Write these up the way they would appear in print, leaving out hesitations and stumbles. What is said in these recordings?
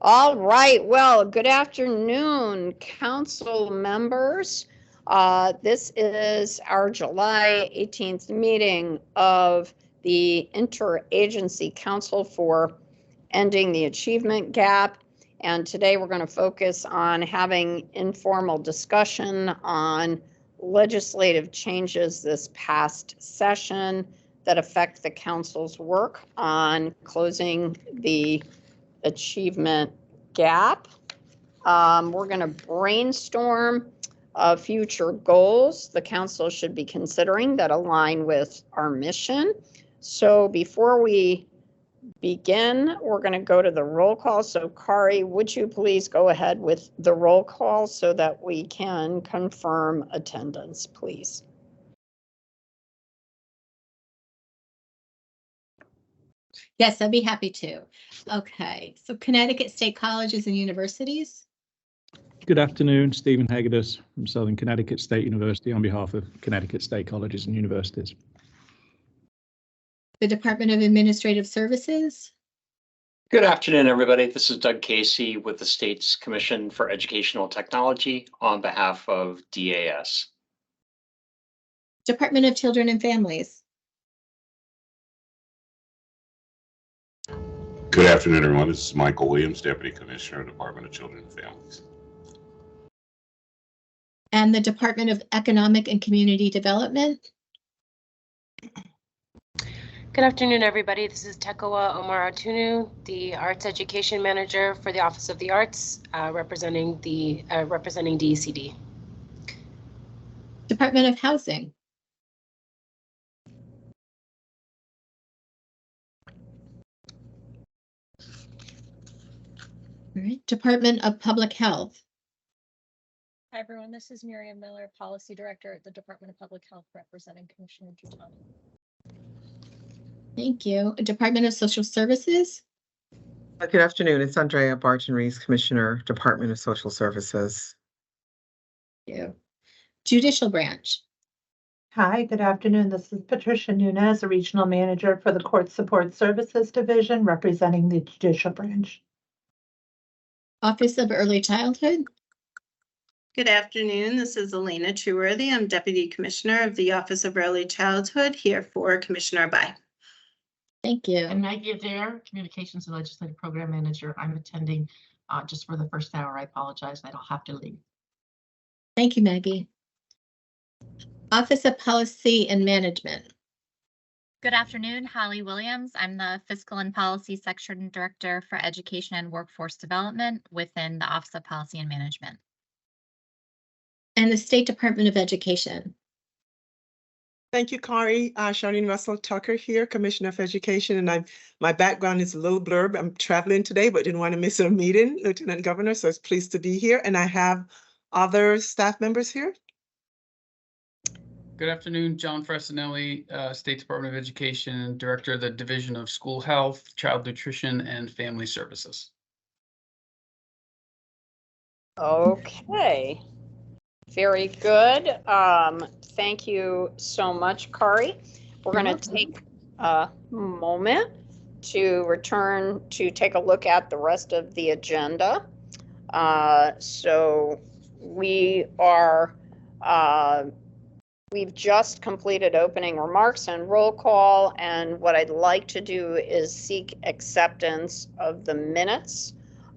All right. Well, good afternoon, council members. This is our July 18th meeting of the Interagency Council for Ending the Achievement Gap. And today we're going to focus on having informal discussion on legislative changes this past session that affect the council's work on closing the achievement gap. We're going to brainstorm future goals the council should be considering that align with our mission. So before we begin, we're going to go to the roll call. So Kari, would you please go ahead with the roll call so that we can confirm attendance, please? Yes, I'd be happy to. Okay, so Connecticut State Colleges and Universities. Good afternoon, Stephen Hagedis from Southern Connecticut State University on behalf of Connecticut State Colleges and Universities. The Department of Administrative Services. Good afternoon, everybody. This is Doug Casey with the State's Commission for Educational Technology on behalf of DAS. Department of Children and Families. Good afternoon, everyone. This is Michael Williams, Deputy Commissioner, Department of Children and Families. And the Department of Economic and Community Development. Good afternoon, everybody. This is Tekoa Omar Atunu, the Arts Education Manager for the Office of the Arts, representing DECD. Department of Housing. All right. Department of Public Health. Hi, everyone. This is Miriam Miller, Policy Director at the Department of Public Health, representing Commissioner Giuttani. Thank you. Department of Social Services. Good afternoon. It's Andrea Barton-Rees, Commissioner, Department of Social Services. Thank you. Judicial Branch. Hi, good afternoon. This is Patricia Nunez, a Regional Manager for the Court Support Services Division, representing the Judicial Branch. Office of Early Childhood. Good afternoon. This is Elena Trueworthy. I'm Deputy Commissioner of the Office of Early Childhood, here for Commissioner Bai. Thank you. And Maggie Adair, Communications and Legislative Program Manager. I'm attending just for the first hour. I apologize. I don't have to leave. Thank you, Maggie. Office of Policy and Management. Good afternoon, Holly Williams. I'm the Fiscal and Policy Section Director for Education and Workforce Development within the Office of Policy and Management. And the State Department of Education. Thank you, Kari. Charlene Russell Tucker here, Commissioner of Education, and my background is a little blurb. I'm traveling today, but didn't want to miss a meeting, Lieutenant Governor, so I was pleased to be here. And I have other staff members here. Good afternoon, John Fresinelli, State Department of Education, Director of the Division of School Health, Child Nutrition, and Family Services. Okay. Very good. Thank you so much, Kari. We're going to take a moment to return to take a look at the rest of the agenda. So we are, we've just completed opening remarks and roll call, and what I'd like to do is seek acceptance of the minutes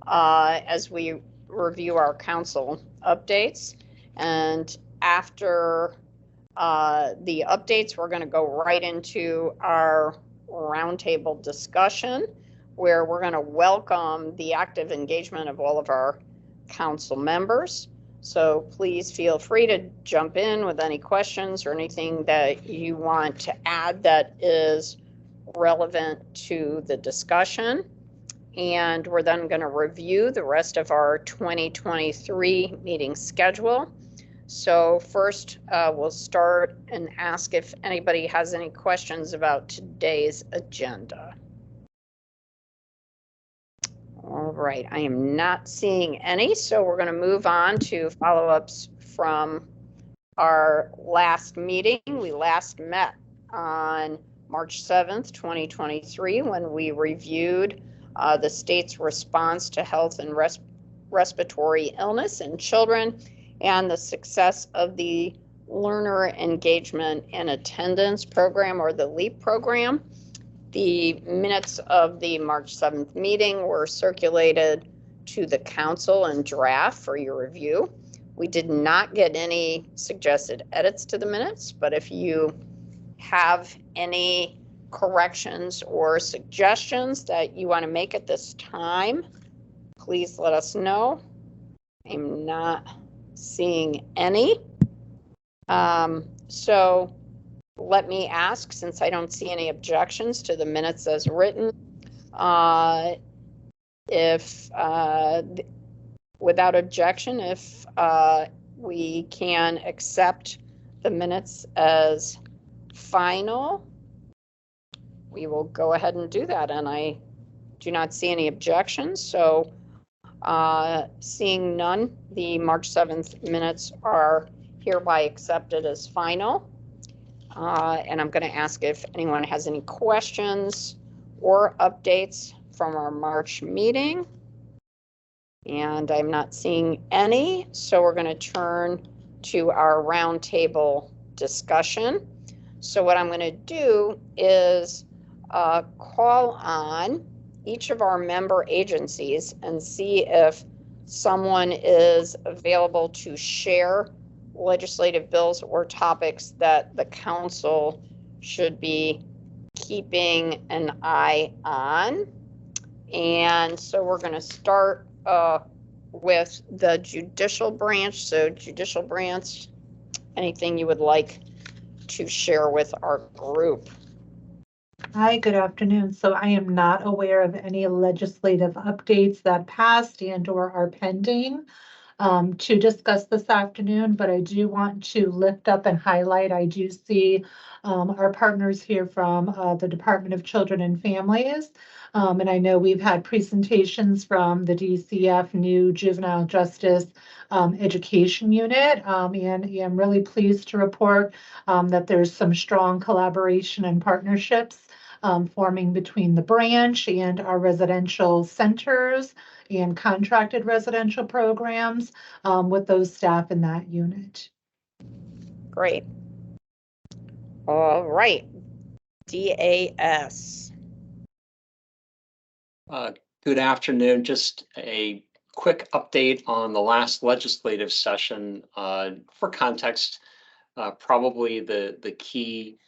as we review our council updates. And after the updates, we're going to go right into our roundtable discussion, where we're going to welcome the active engagement of all of our council members. So please feel free to jump in with any questions or anything that you want to add that is relevant to the discussion. And we're then going to review the rest of our 2023 meeting schedule. So first, we'll start and ask if anybody has any questions about today's agenda. All right, I am not seeing any, so we're going to move on to follow-ups from our last meeting. We last met on March 7th, 2023, when we reviewed the state's response to health and respiratory illness in children, and the success of the Learner Engagement and Attendance Program, or the LEAP program. The minutes of the March 7th meeting were circulated to the council in draft for your review. We did not get any suggested edits to the minutes, but if you have any corrections or suggestions that you want to make at this time, please let us know. I'm not seeing any. So let me ask, since I don't see any objections to the minutes as written, if without objection, if we can accept the minutes as final, we will go ahead and do that. And I do not see any objections. So seeing none, the March 7th minutes are hereby accepted as final. And I'm going to ask if anyone has any questions or updates from our March meeting. And I'm not seeing any, so we're going to turn to our roundtable discussion. So what I'm going to do is call on each of our member agencies and see if someone is available to share legislative bills or topics that the council should be keeping an eye on. And so we're going to start with the judicial branch. So judicial branch, anything you would like to share with our group? Hi, good afternoon. So I am not aware of any legislative updates that passed and or are pending to discuss this afternoon, but I do want to lift up and highlight, I do see our partners here from the Department of Children and Families. And I know we've had presentations from the DCF new Juvenile Justice Education Unit, and I'm really pleased to report that there's some strong collaboration and partnerships forming between the branch and our residential centers and contracted residential programs with those staff in that unit. Great. All right. DAS. Good afternoon. Just a quick update on the last legislative session. For context, probably the key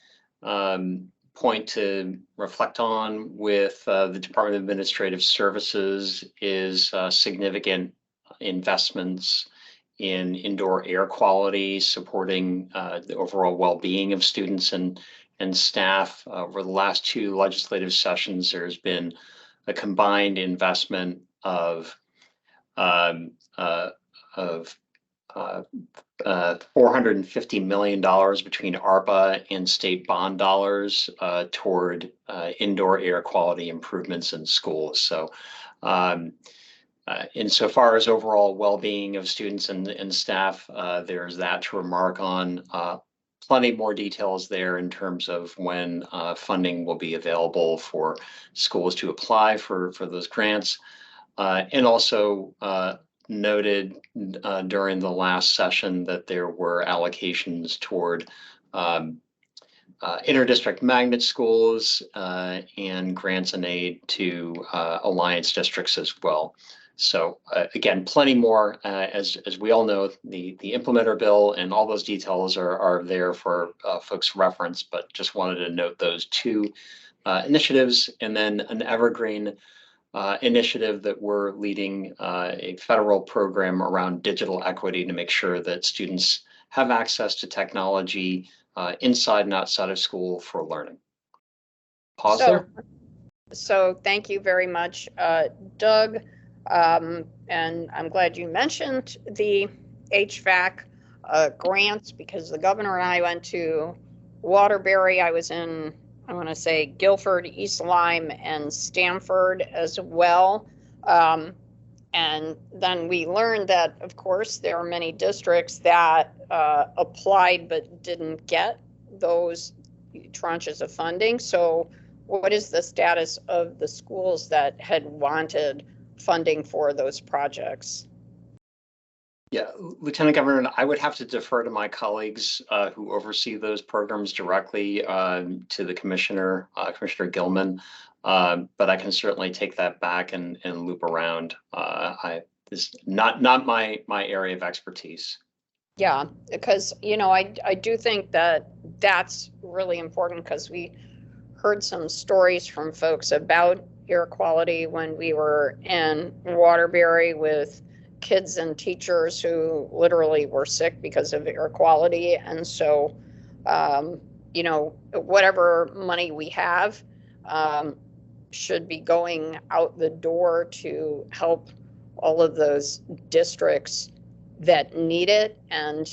point to reflect on with the Department of Administrative Services is significant investments in indoor air quality, supporting the overall well-being of students and staff. Over the last two legislative sessions, there's been a combined investment of $450 million between ARPA and state bond dollars toward indoor air quality improvements in schools. So insofar as overall well-being of students and staff, there's that to remark on. Plenty more details there in terms of when funding will be available for schools to apply for those grants. And also noted during the last session that there were allocations toward interdistrict magnet schools and grants and aid to alliance districts as well. So again, plenty more. As we all know, the implementer bill and all those details are there for folks' reference, but just wanted to note those two initiatives, and then an evergreen initiative that we're leading, a federal program around digital equity to make sure that students have access to technology inside and outside of school for learning. Pause there. So thank you very much, Doug. And I'm glad you mentioned the HVAC grants, because the governor and I went to Waterbury. I was in, I want to say, Guilford, East Lyme, and Stamford as well. And then we learned that, of course, there are many districts that applied but didn't get those tranches of funding. So what is the status of the schools that had wanted funding for those projects? Yeah, Lieutenant Governor, I would have to defer to my colleagues who oversee those programs directly to the Commissioner, Commissioner Gilman. But I can certainly take that back and loop around. This not my area of expertise. Yeah, because, you know, I do think that that's really important because we heard some stories from folks about air quality when we were in Waterbury with kids and teachers who literally were sick because of air quality. And so, you know, whatever money we have should be going out the door to help all of those districts that need it. And,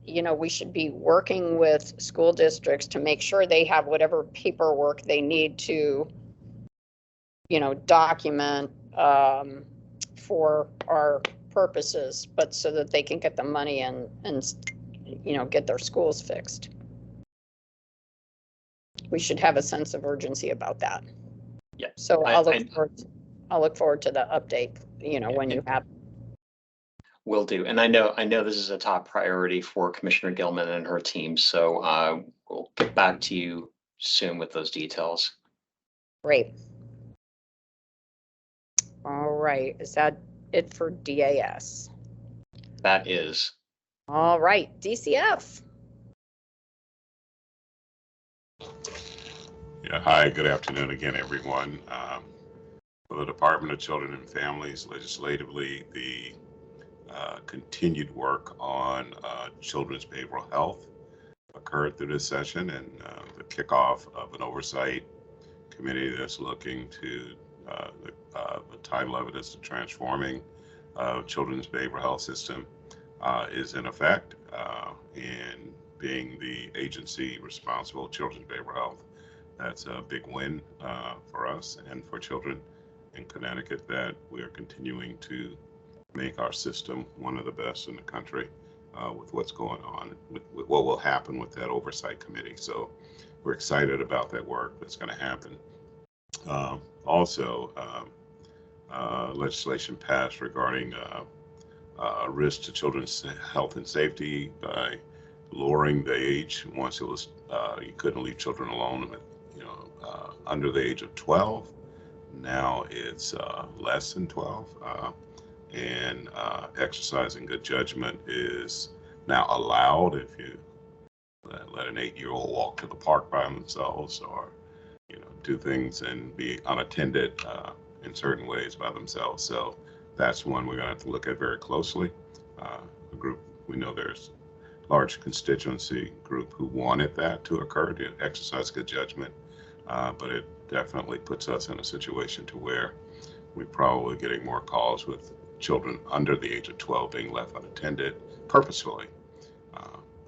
you know, we should be working with school districts to make sure they have whatever paperwork they need to, you know, document for our purposes, but so that they can get the money and you know, get their schools fixed. We should have a sense of urgency about that. Yeah. So I'll look forward to the update, you know, when you have. Will do. And I know this is a top priority for Commissioner Gilman and her team. So we'll get back to you soon with those details. Great. All right. Is that it for DAS? That is. All right. DCF. Yeah, hi, good afternoon again, everyone. For the Department of Children and Families, legislatively, the continued work on children's behavioral health occurred through this session, and the kickoff of an oversight committee that's looking to the title of it is the Transforming Children's Behavioral Health System is in effect, and being the agency responsible for children's behavioral health, that's a big win for us and for children in Connecticut, that we are continuing to make our system one of the best in the country with what's going on, with what will happen with that oversight committee. So we're excited about that work that's going to happen. Also, legislation passed regarding risk to children's health and safety by lowering the age. Once it was you couldn't leave children alone, under the age of 12. Now it's less than 12. And exercising good judgment is now allowed if you let an 8-year-old walk to the park by themselves, or do things and be unattended in certain ways by themselves. So that's one we're going to have to look at very closely. A group, we know there's large constituency group who wanted that to occur, to exercise good judgment, but it definitely puts us in a situation to where we're probably getting more calls with children under the age of 12 being left unattended purposefully.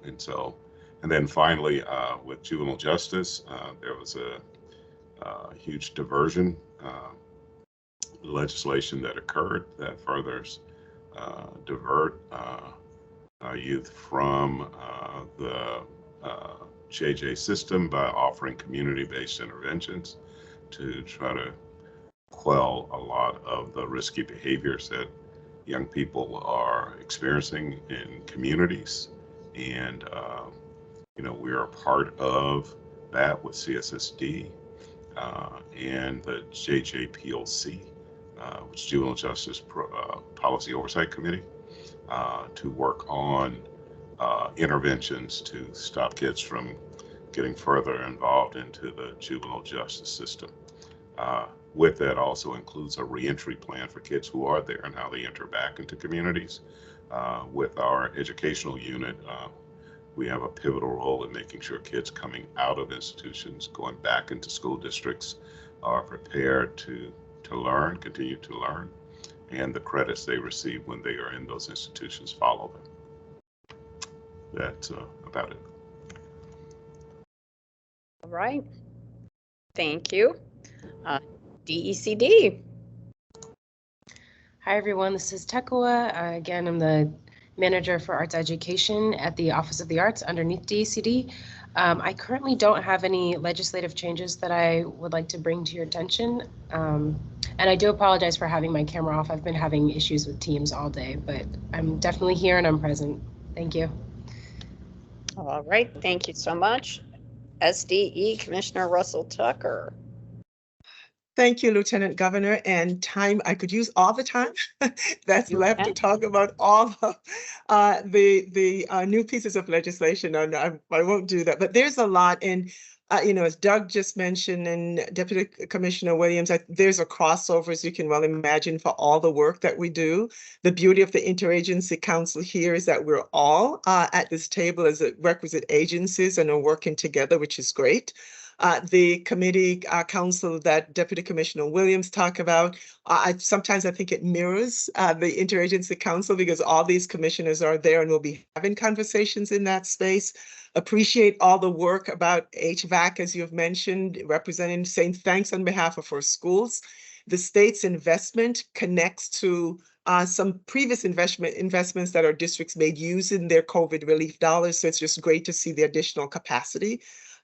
And then finally, with juvenile justice, there was a huge diversion legislation that occurred that furthers divert youth from the JJ system by offering community-based interventions to try to quell a lot of the risky behaviors that young people are experiencing in communities. And we are a part of that with CSSD and the JJPOC, which is Juvenile Justice Policy Oversight Committee, to work on interventions to stop kids from getting further involved into the juvenile justice system. With that also includes a reentry plan for kids who are there and how they enter back into communities. With our educational unit, we have a pivotal role in making sure kids coming out of institutions, going back into school districts, are prepared to learn, continue to learn, and the credits they receive when they are in those institutions follow them. That's about it. All right. Thank you. DECD. Hi, everyone. This is Tekua. Again, I'm the Manager for Arts Education at the Office of the Arts underneath DECD. I currently don't have any legislative changes that I would like to bring to your attention. And I do apologize for having my camera off. I've been having issues with Teams all day, but I'm definitely here and I'm present. Thank you. All right, thank you so much. SDE Commissioner Russell Tucker. Thank you, Lieutenant Governor, and time, I could use all the time that's left to talk about all of the new pieces of legislation. And I won't do that, but there's a lot. And, as Doug just mentioned and Deputy Commissioner Williams, there's a crossover, as you can well imagine, for all the work that we do. The beauty of the Interagency Council here is that we're all at this table as requisite agencies and are working together, which is great. The committee council that Deputy Commissioner Williams talked about, sometimes I think it mirrors the Interagency Council because all these commissioners are there and will be having conversations in that space. Appreciate all the work about HVAC, as you've mentioned, representing, saying thanks on behalf of our schools. The state's investment connects to some previous investments that our districts made using their COVID relief dollars. So it's just great to see the additional capacity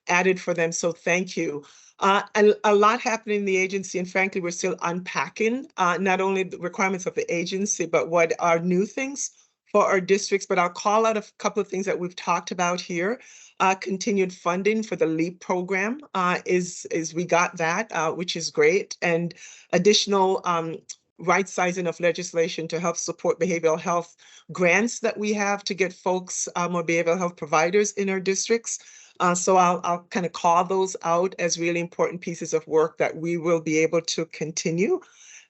added for them. So thank you. And a lot happening in the agency. And frankly, we're still unpacking not only the requirements of the agency, but what are new things for our districts. But I'll call out a couple of things that we've talked about here. Continued funding for the LEAP program is we got that, which is great. And additional right sizing of legislation to help support behavioral health grants that we have to get folks more behavioral health providers in our districts. So I'll kind of call those out as really important pieces of work that we will be able to continue.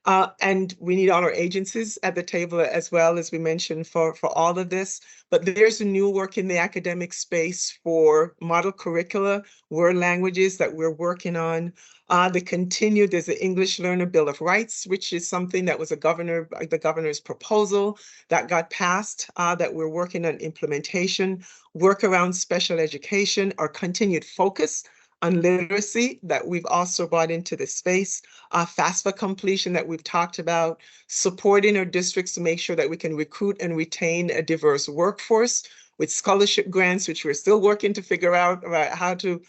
And we need all our agencies at the table as well, as we mentioned, for all of this. But there's a new work in the academic space for model curricula, world languages that we're working on. There's the English Learner Bill of Rights, which is something that was the governor's proposal that got passed, that we're working on implementation. Work around special education, our continued focus on literacy that we've also brought into the space, FAFSA completion that we've talked about, supporting our districts to make sure that we can recruit and retain a diverse workforce with scholarship grants, which we're still working to figure out about how to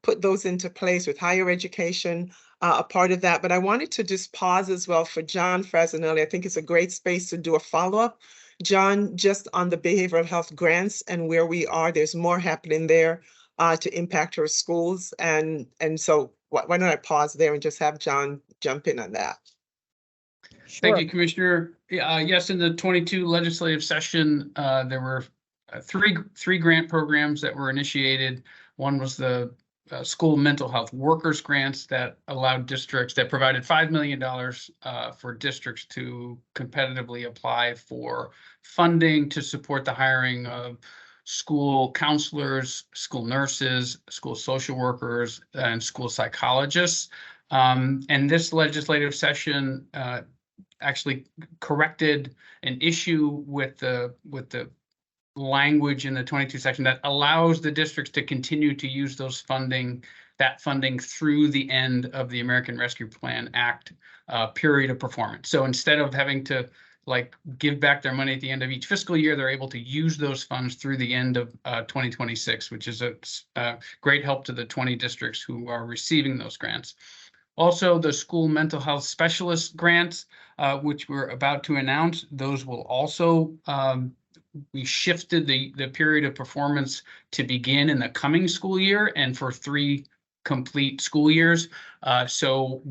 put those into place with higher education, a part of that. But I wanted to just pause as well for John Frassinelli. I think it's a great space to do a follow-up. John, just on the behavioral health grants and where we are, there's more happening there to impact our schools. And so why don't I pause there and just have John jump in on that? Thank you, Commissioner. Yes, in the 22 legislative session, there were three grant programs that were initiated. One was the school mental health workers grants that allowed districts, that provided $5 million for districts to competitively apply for funding to support the hiring of school counselors, school nurses, school social workers, and school psychologists. And this legislative session actually corrected an issue with the language in the 22 section that allows the districts to continue to use that funding through the end of the American Rescue Plan Act period of performance. So instead of having to give back their money at the end of each fiscal year, they're able to use those funds through the end of 2026, which is a great help to the 20 districts who are receiving those grants. Also, the school mental health specialist grants, which we're about to announce, those will also we shifted the period of performance to begin in the coming school year and for 3 complete school years. So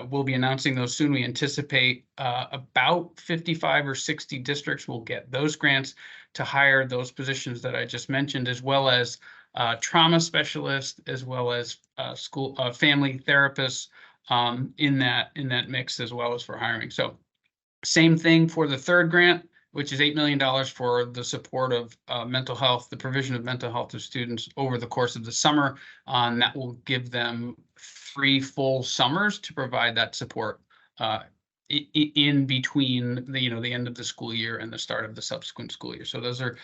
we'll be announcing those soon. We anticipate about 55 or 60 districts will get those grants to hire those positions that I just mentioned, as well as trauma specialists, as well as school family therapists in that mix, as well as for hiring. So same thing for the third grant, which is $8 million for the support of mental health, the provision of mental health to students over the course of the summer. That will give them 3 full summers to provide that support in between the end of the school year and the start of the subsequent school year. So those are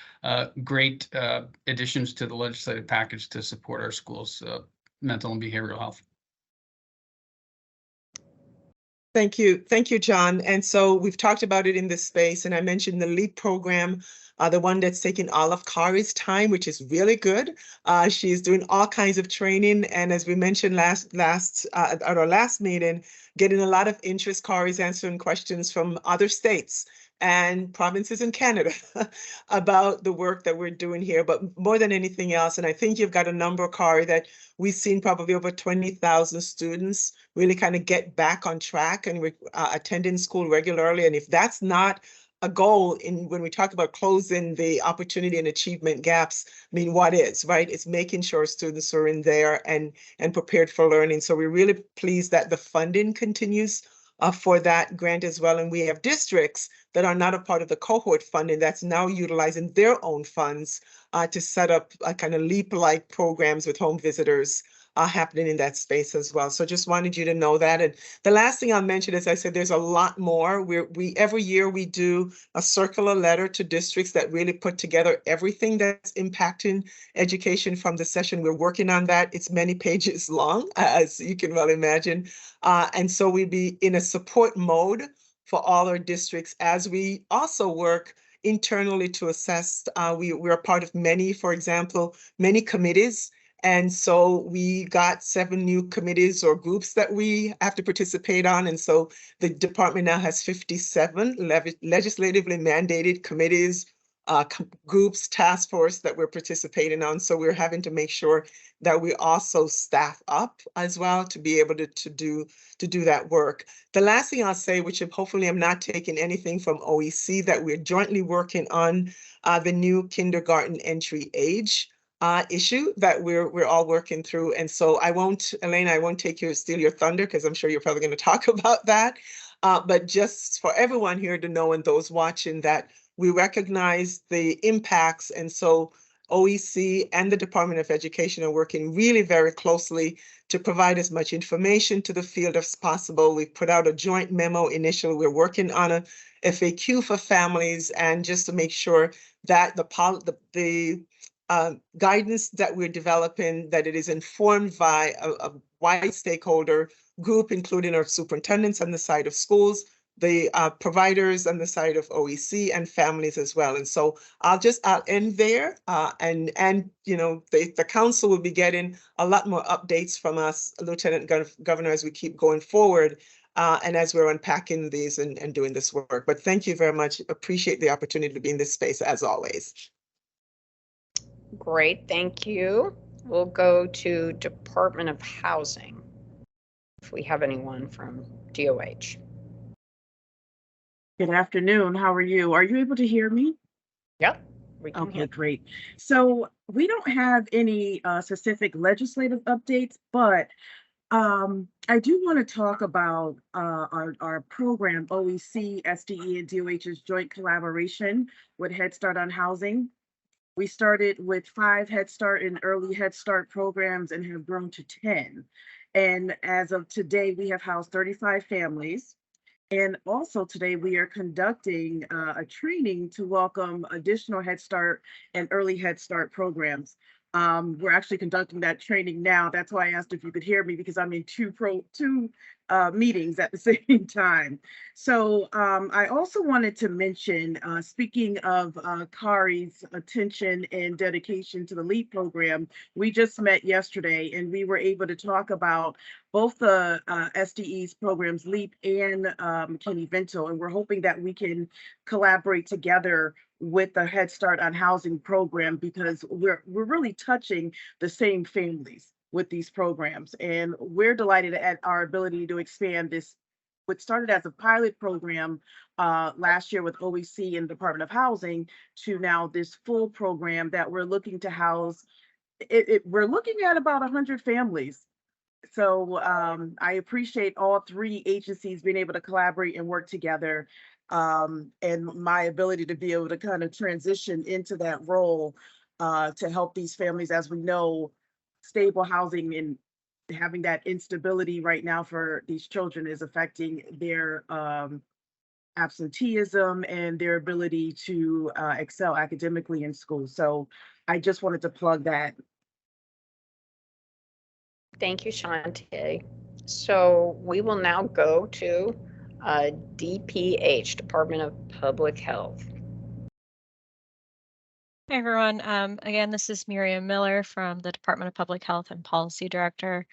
great additions to the legislative package to support our schools' mental and behavioral health. Thank you, John. And so we've talked about it in this space, and I mentioned the LEAP program, the one that's taking all of Kari's time, which is really good. She's doing all kinds of training, and as we mentioned at our last meeting, getting a lot of interest. Kari's answering questions from other states and provinces in Canada about the work that we're doing here, but more than anything else, and I think you've got a number, Kari, that we've seen probably over 20,000 students really kind of get back on track and we're attending school regularly. And if that's not a goal when we talk about closing the opportunity and achievement gaps, I mean, what is, right? It's making sure students are in there and prepared for learning. So we're really pleased that the funding continues for that grant as well. And we have districts that are not a part of the cohort funding that's now utilizing their own funds to set up a kind of LEAP-like programs with home visitors happening in that space as well. So just wanted you to know that. And the last thing I'll mention, as I said, there's a lot more. Every year we do a circular letter to districts that really put together everything that's impacting education from the session. We're working on that. It's many pages long, as you can well imagine. And so we'll be in a support mode for all our districts as we also work internally to assess. We're a part of many, for example, many committees. And so we got 7 new committees or groups that we have to participate on. And so the department now has 57 legislatively mandated committees, groups, task force that we're participating on. So we're having to make sure that we also staff up as well to be able to do that work. The last thing I'll say, which hopefully I'm not taking anything from OEC, that we're jointly working on the new kindergarten entry age issue that we're all working through. And so Elena, I won't steal your thunder because I'm sure you're probably going to talk about that. But just for everyone here to know and those watching that we recognize the impacts. And so OEC and the Department of Education are working really very closely to provide as much information to the field as possible. We've put out a joint memo initially. We're working on a FAQ for families and just to make sure that the guidance that we're developing, that it is informed by a wide stakeholder group, including our superintendents on the side of schools, the providers on the side of OEC, and families as well. And so I'll end there. And you know, the council will be getting a lot more updates from us, Lieutenant Governor, as we keep going forward and as we're unpacking these and doing this work. But thank you very much. Appreciate the opportunity to be in this space as always. Great, thank you. We'll go to Department of Housing, if we have anyone from DOH. Good afternoon, how are you? Are you able to hear me? Yep, we can hear. Okay, great. So we don't have any specific legislative updates, but I do want to talk about our program, OEC, SDE, and DOH's joint collaboration with Head Start on Housing. We started with 5 Head Start and Early Head Start programs and have grown to 10. And as of today, we have housed 35 families. And also today, we are conducting a training to welcome additional Head Start and Early Head Start programs. We're actually conducting that training now. That's why I asked if you could hear me, because I'm in two meetings at the same time. So I also wanted to mention, speaking of Kari's attention and dedication to the LEAP program, we just met yesterday and we were able to talk about both the SDE's programs, LEAP and McKinney-Vento, and we're hoping that we can collaborate together with the Head Start on Housing program, because we're really touching the same families with these programs. And we're delighted at our ability to expand this, what started as a pilot program last year with OEC and Department of Housing, to now this full program that we're looking to house. We're looking at about 100 families. So I appreciate all 3 agencies being able to collaborate and work together, and my ability to be able to kind of transition into that role to help these families. As we know, stable housing and having that instability right now for these children is affecting their absenteeism and their ability to excel academically in school. So I just wanted to plug that. Thank you, Shantae. So we will now go to DPH, Department of Public Health. Hi, everyone. Again, this is Miriam Miller from the Department of Public Health and Policy Director.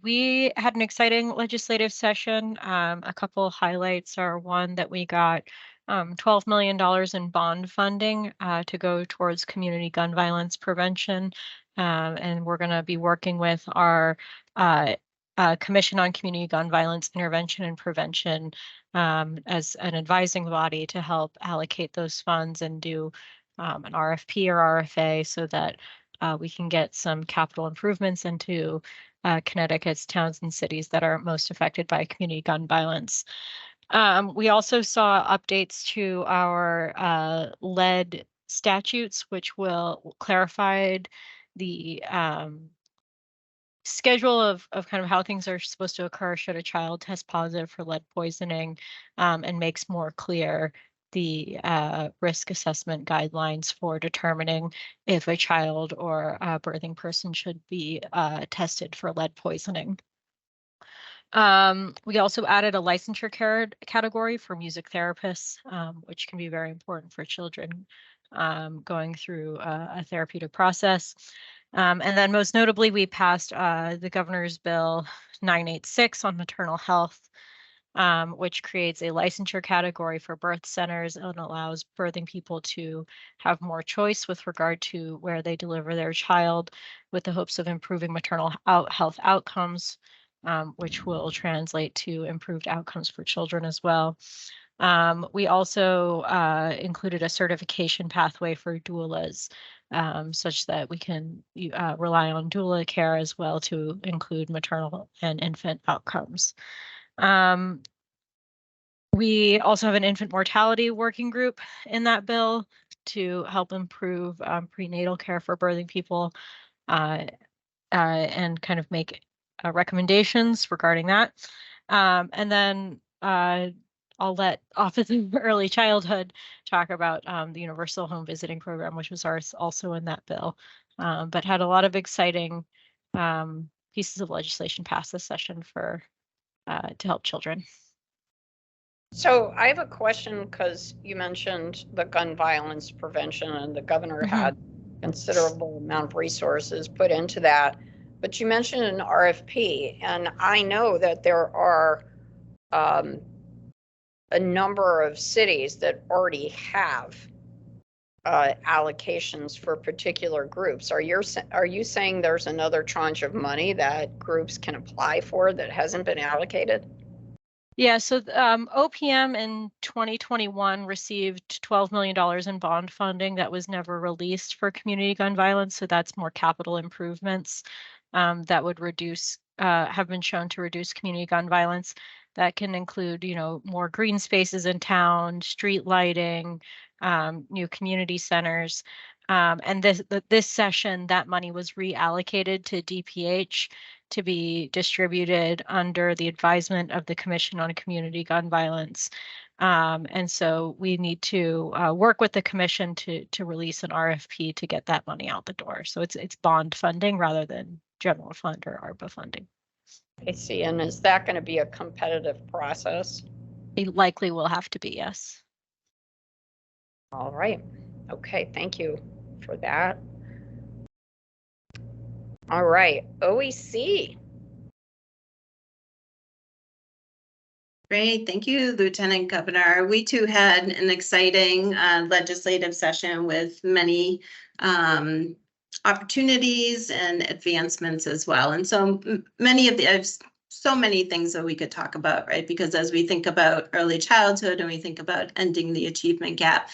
We had an exciting legislative session. A couple highlights are one that we got $12 million in bond funding to go towards community gun violence prevention. And we're going to be working with our Commission on Community Gun Violence Intervention and Prevention as an advising body to help allocate those funds and do an RFP or RFA so that we can get some capital improvements into Connecticut's towns and cities that are most affected by community gun violence. We also saw updates to our lead statutes, which will clarify the schedule of kind of how things are supposed to occur should a child test positive for lead poisoning, and makes more clear the risk assessment guidelines for determining if a child or a birthing person should be tested for lead poisoning. We also added a licensure category for music therapists, which can be very important for children going through a therapeutic process. And then most notably, we passed the Governor's Bill 986 on maternal health, which creates a licensure category for birth centers and allows birthing people to have more choice with regard to where they deliver their child, with the hopes of improving maternal health outcomes, which will translate to improved outcomes for children as well. We also included a certification pathway for doulas, such that we can rely on doula care as well to include maternal and infant outcomes. We also have an infant mortality working group in that bill to help improve prenatal care for birthing people and kind of make recommendations regarding that. And then I'll let Office of Early Childhood talk about the Universal Home Visiting Program, which was also in that bill, but had a lot of exciting pieces of legislation passed this session for to help children. So I have a question because you mentioned the gun violence prevention and the governor had considerable amount of resources put into that, but you mentioned an RFP, and I know that there are a number of cities that already have allocations for particular groups. Are you saying there's another tranche of money that groups can apply for that hasn't been allocated? Yeah, so OPM in 2021 received $12 million in bond funding that was never released for community gun violence. So that's more capital improvements that would reduce, have been shown to reduce community gun violence. That can include, more green spaces in town, street lighting, new community centers. And this session, that money was reallocated to DPH to be distributed under the advisement of the Commission on Community Gun Violence. And so we need to work with the commission to release an RFP to get that money out the door. So it's bond funding rather than general fund or ARPA funding. I see. And is that going to be a competitive process? It likely will have to be, yes. All right. Okay. Thank you for that. All right. OEC. Great. Thank you, Lieutenant Governor. We too had an exciting legislative session with many opportunities and advancements as well. And so many of so many things that we could talk about, right? Because as we think about early childhood and we think about ending the achievement gap,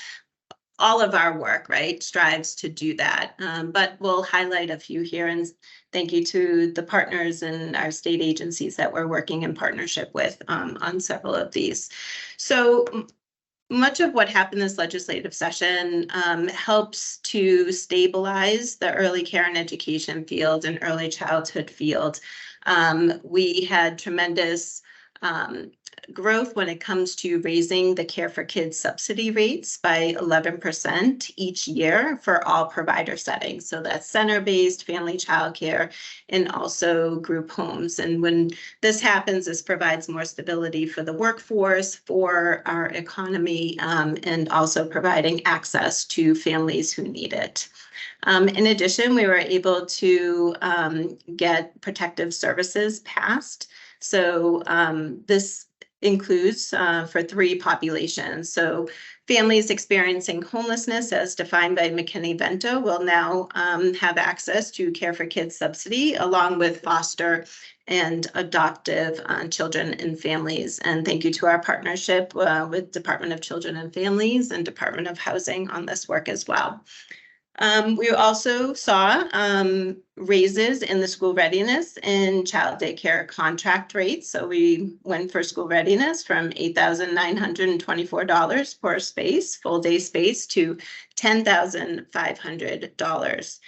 all of our work, right, strives to do that. But we'll highlight a few here, and thank you to the partners and our state agencies that we're working in partnership with on several of these. So much of what happened this legislative session helps to stabilize the early care and education field and early childhood field. We had tremendous growth when it comes to raising the Care for Kids subsidy rates by 11% each year for all provider settings. So that's center-based, family childcare, and also group homes. And when this happens, this provides more stability for the workforce, for our economy, and also providing access to families who need it. In addition, we were able to get protective services passed. So this includes for 3 populations. So families experiencing homelessness as defined by McKinney-Vento will now have access to Care for Kids subsidy, along with foster and adoptive children and families. And thank you to our partnership with Department of Children and Families and Department of Housing on this work as well. We also saw raises in the school readiness and child daycare contract rates. So we went for school readiness from $8,924 per space, full day space, to $10,500.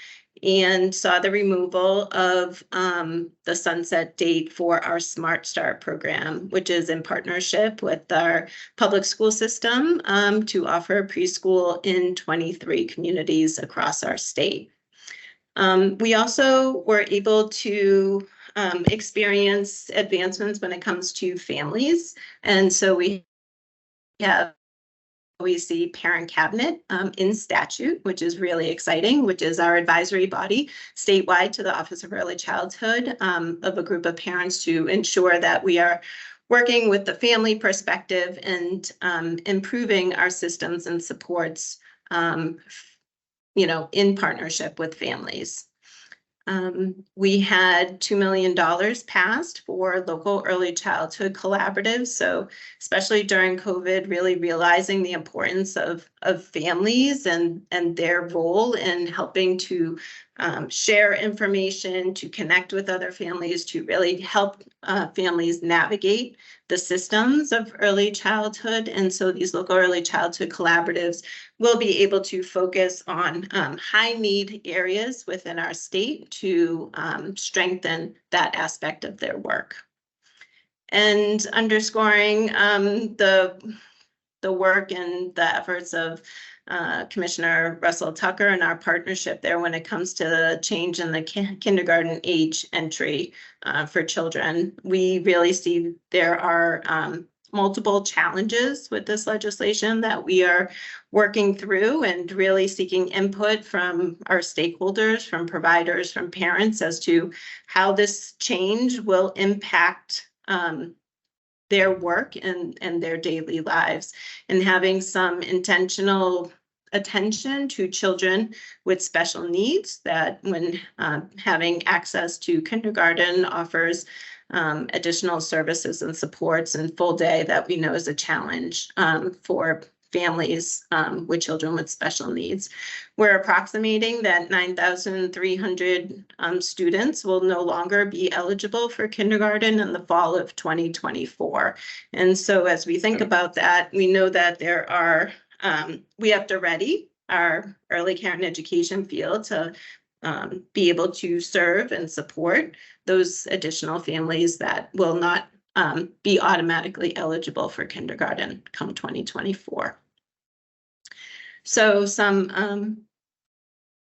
And saw the removal of the sunset date for our Smart Start program, which is in partnership with our public school system to offer preschool in 23 communities across our state. We also were able to experience advancements when it comes to families. And so we have OEC parent cabinet in statute, which is really exciting, which is our advisory body statewide to the Office of Early Childhood of a group of parents to ensure that we are working with the family perspective and improving our systems and supports, in partnership with families. We had $2 million passed for local early childhood collaboratives. So especially during COVID, really realizing the importance of families and their role in helping to share information, to connect with other families, to really help families navigate the systems of early childhood. And so these local early childhood collaboratives will be able to focus on high need areas within our state to strengthen that aspect of their work. And underscoring the work and the efforts of Commissioner Russell Tucker and our partnership there when it comes to the change in the kindergarten age entry for children. We really see there are multiple challenges with this legislation that we are working through and really seeking input from our stakeholders, from providers, from parents as to how this change will impact their work and their daily lives, and having some intentional attention to children with special needs that when having access to kindergarten offers additional services and supports and full day that we know is a challenge for families with children with special needs. We're approximating that 9,300 students will no longer be eligible for kindergarten in the fall of 2024. And so as we think about that, we know that there are, we have to ready our early care and education field to be able to serve and support those additional families that will not be automatically eligible for kindergarten come 2024. So some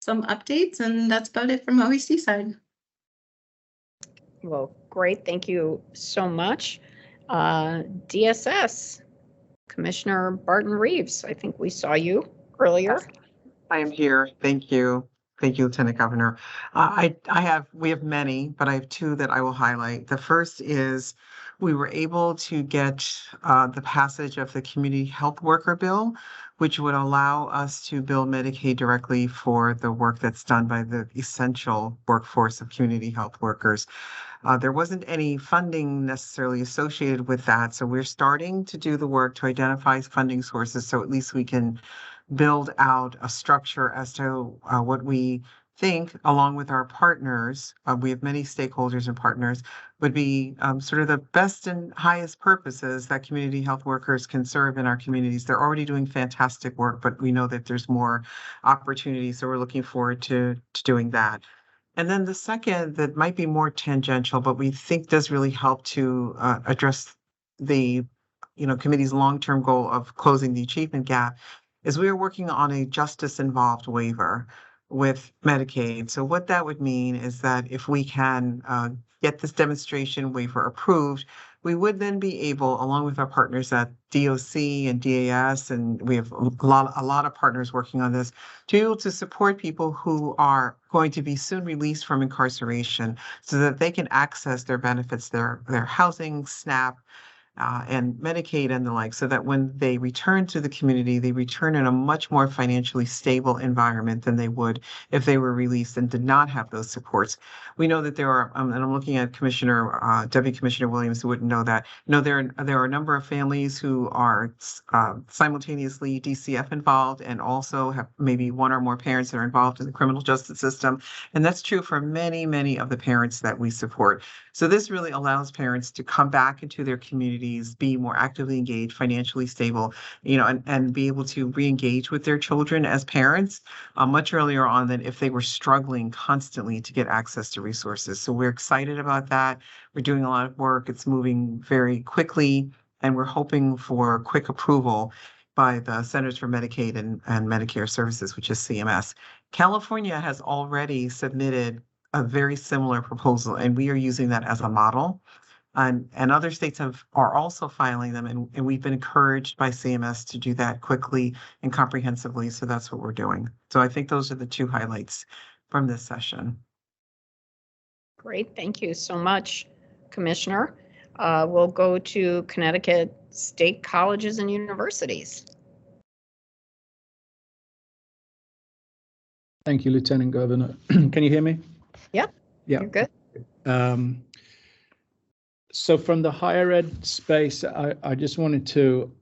updates, and that's about it from OEC side. Well, great. Thank you so much. DSS, Commissioner Barton Reeves. I think we saw you earlier. I am here. Thank you. Thank you, Lieutenant Governor. We have many, but I have 2 that I will highlight. The first is we were able to get the passage of the community health worker bill, which would allow us to bill Medicaid directly for the work that's done by the essential workforce of community health workers. There wasn't any funding necessarily associated with that, so we're starting to do the work to identify funding sources so at least we can build out a structure as to what we think, along with our partners, we have many stakeholders and partners, would be sort of the best and highest purposes that community health workers can serve in our communities. They're already doing fantastic work, but we know that there's more opportunities, so we're looking forward to doing that. And then the second that might be more tangential, but we think does really help to address the committee's long-term goal of closing the achievement gap is we are working on a justice-involved waiver with Medicaid. So what that would mean is that if we can get this demonstration waiver approved, we would then be able, along with our partners at DOC and DAS, and we have a lot of partners working on this, to be able to support people who are going to be soon released from incarceration so that they can access their benefits, their housing, SNAP, and Medicaid and the like, so that when they return to the community, they return in a much more financially stable environment than they would if they were released and did not have those supports. We know that there are, and I'm looking at Deputy Commissioner Williams, who wouldn't know that, there are a number of families who are simultaneously DCF involved and also have maybe one or more parents that are involved in the criminal justice system. And that's true for many, many of the parents that we support. So this really allows parents to come back into their communities, be more actively engaged, financially stable, and be able to re-engage with their children as parents much earlier on than if they were struggling constantly to get access to resources. So we're excited about that. We're doing a lot of work. It's moving very quickly, and we're hoping for quick approval by the Centers for Medicaid and Medicare Services, which is CMS. California has already submitted a very similar proposal, and we are using that as a model. And other states are also filing them, and we've been encouraged by CMS to do that quickly and comprehensively. So that's what we're doing. So I think those are the two highlights from this session. Great, thank you so much, Commissioner. We'll go to Connecticut State Colleges and Universities. Thank you, Lieutenant Governor. Can you hear me? Yeah. You're good. So from the higher ed space, I just wanted to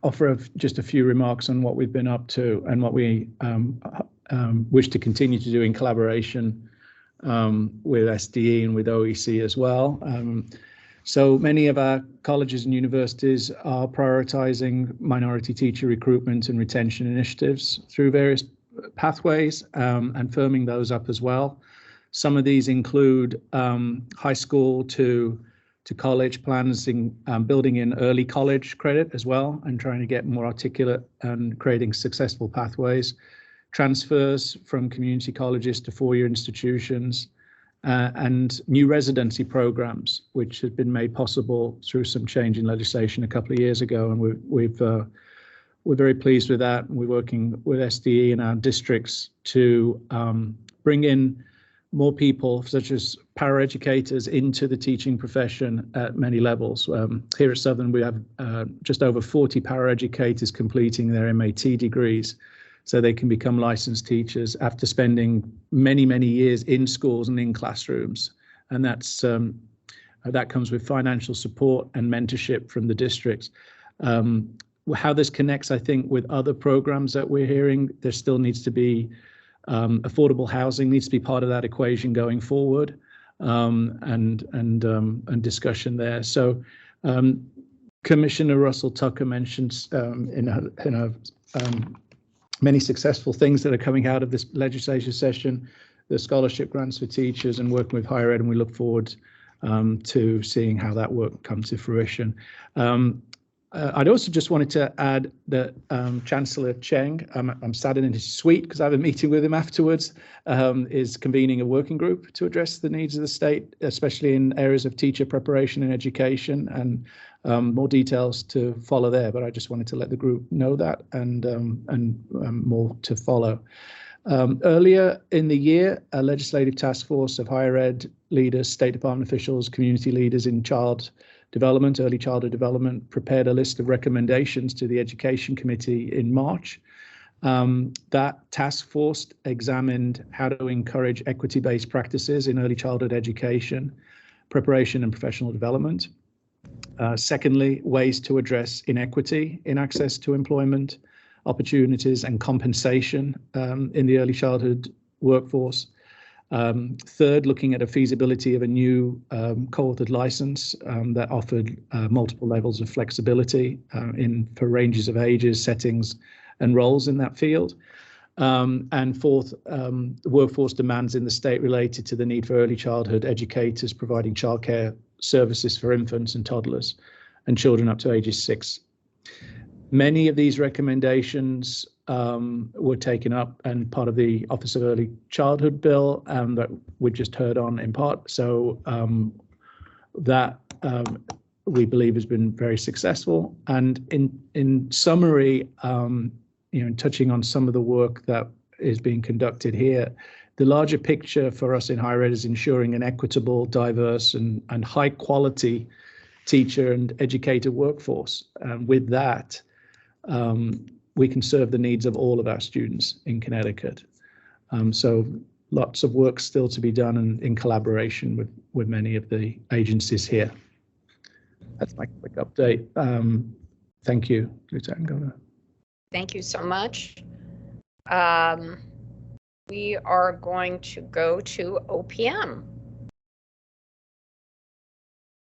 offer just a few remarks on what we've been up to and what we wish to continue to do in collaboration with SDE and with OEC as well. So many of our colleges and universities are prioritizing minority teacher recruitment and retention initiatives through various pathways and firming those up as well. Some of these include high school to college plans, in building in early college credit as well, and trying to get more articulate and creating successful pathways. Transfers from community colleges to four-year institutions, and new residency programs, which had been made possible through some change in legislation a couple of years ago, and we're very pleased with that. We're working with SDE and our districts to bring in more people, such as paraeducators, into the teaching profession at many levels. Here at Southern, we have just over 40 paraeducators completing their MAT degrees, so they can become licensed teachers after spending many, many years in schools and in classrooms. And that comes with financial support and mentorship from the districts. How this connects, I think, with other programs that we're hearing, there still needs to be affordable housing needs to be part of that equation going forward, and discussion there. So Commissioner Russell Tucker mentioned in her many successful things that are coming out of this legislative session, the scholarship grants for teachers and working with higher ed, and we look forward to seeing how that work come to fruition. I'd also just wanted to add that Chancellor Cheng, I'm sat in his suite because I have a meeting with him afterwards, is convening a working group to address the needs of the state, especially in areas of teacher preparation and education, and more details to follow there. But I just wanted to let the group know that, and more to follow. Earlier in the year, a legislative task force of higher ed leaders, State Department officials, community leaders in early childhood development, prepared a list of recommendations to the Education Committee in March. That task force examined how to encourage equity-based practices in early childhood education, preparation and professional development. Secondly, ways to address inequity in access to employment opportunities and compensation in the early childhood workforce. Third, looking at a feasibility of a new co-authored license that offered multiple levels of flexibility for ranges of ages, settings, and roles in that field. And fourth, the workforce demands in the state related to the need for early childhood educators providing childcare services for infants and toddlers, and children up to ages 6. Many of these recommendations were taken up and part of the Office of Early Childhood bill that we just heard on in part. So that we believe has been very successful. And in summary, touching on some of the work that is being conducted here, the larger picture for us in higher ed is ensuring an equitable, diverse, and high quality teacher and educator workforce. And with that, we can serve the needs of all of our students in Connecticut. So lots of work still to be done and in collaboration with many of the agencies here. That's my quick update. Thank you, Lieutenant Governor. Thank you so much. We are going to go to OPM.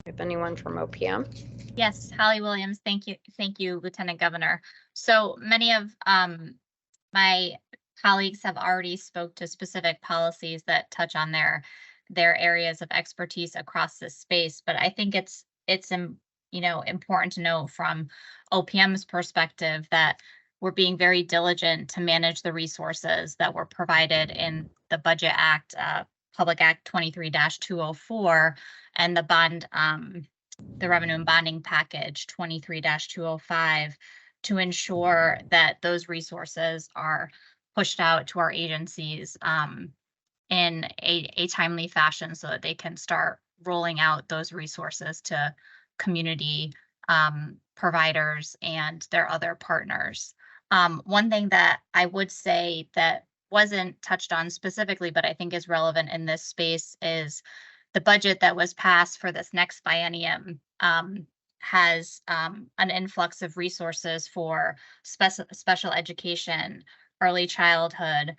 If anyone from OPM. Yes, Holly Williams, thank you. Thank you, Lieutenant Governor. So many of my colleagues have already spoke to specific policies that touch on their areas of expertise across this space, but I think it's important to know from OPM's perspective that we're being very diligent to manage the resources that were provided in the Budget Act, Public Act 23-204, and the bond, the Revenue and Bonding Package 23-205, to ensure that those resources are pushed out to our agencies in a timely fashion so that they can start rolling out those resources to community providers and their other partners. One thing that I would say that wasn't touched on specifically, but I think is relevant in this space, is the budget that was passed for this next biennium has an influx of resources for special education, early childhood,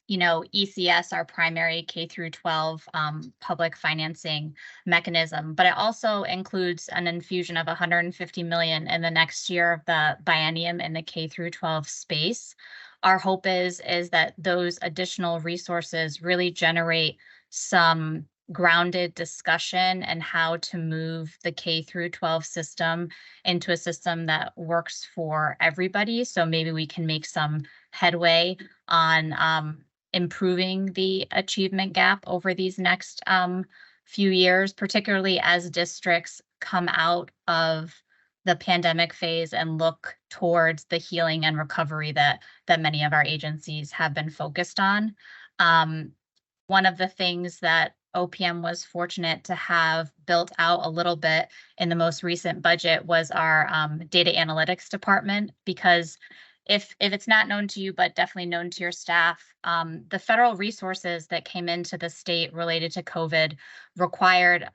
ECS, our primary K-12 public financing mechanism, but it also includes an infusion of $150 million in the next year of the biennium in the K-12 space. Our hope is that those additional resources really generate some grounded discussion and how to move the K-12 system into a system that works for everybody. So maybe we can make some headway on improving the achievement gap over these next few years, particularly as districts come out of the pandemic phase and look towards the healing and recovery that many of our agencies have been focused on. One of the things that OPM was fortunate to have built out a little bit in the most recent budget was our data analytics department, because if it's not known to you, but definitely known to your staff, the federal resources that came into the state related to COVID required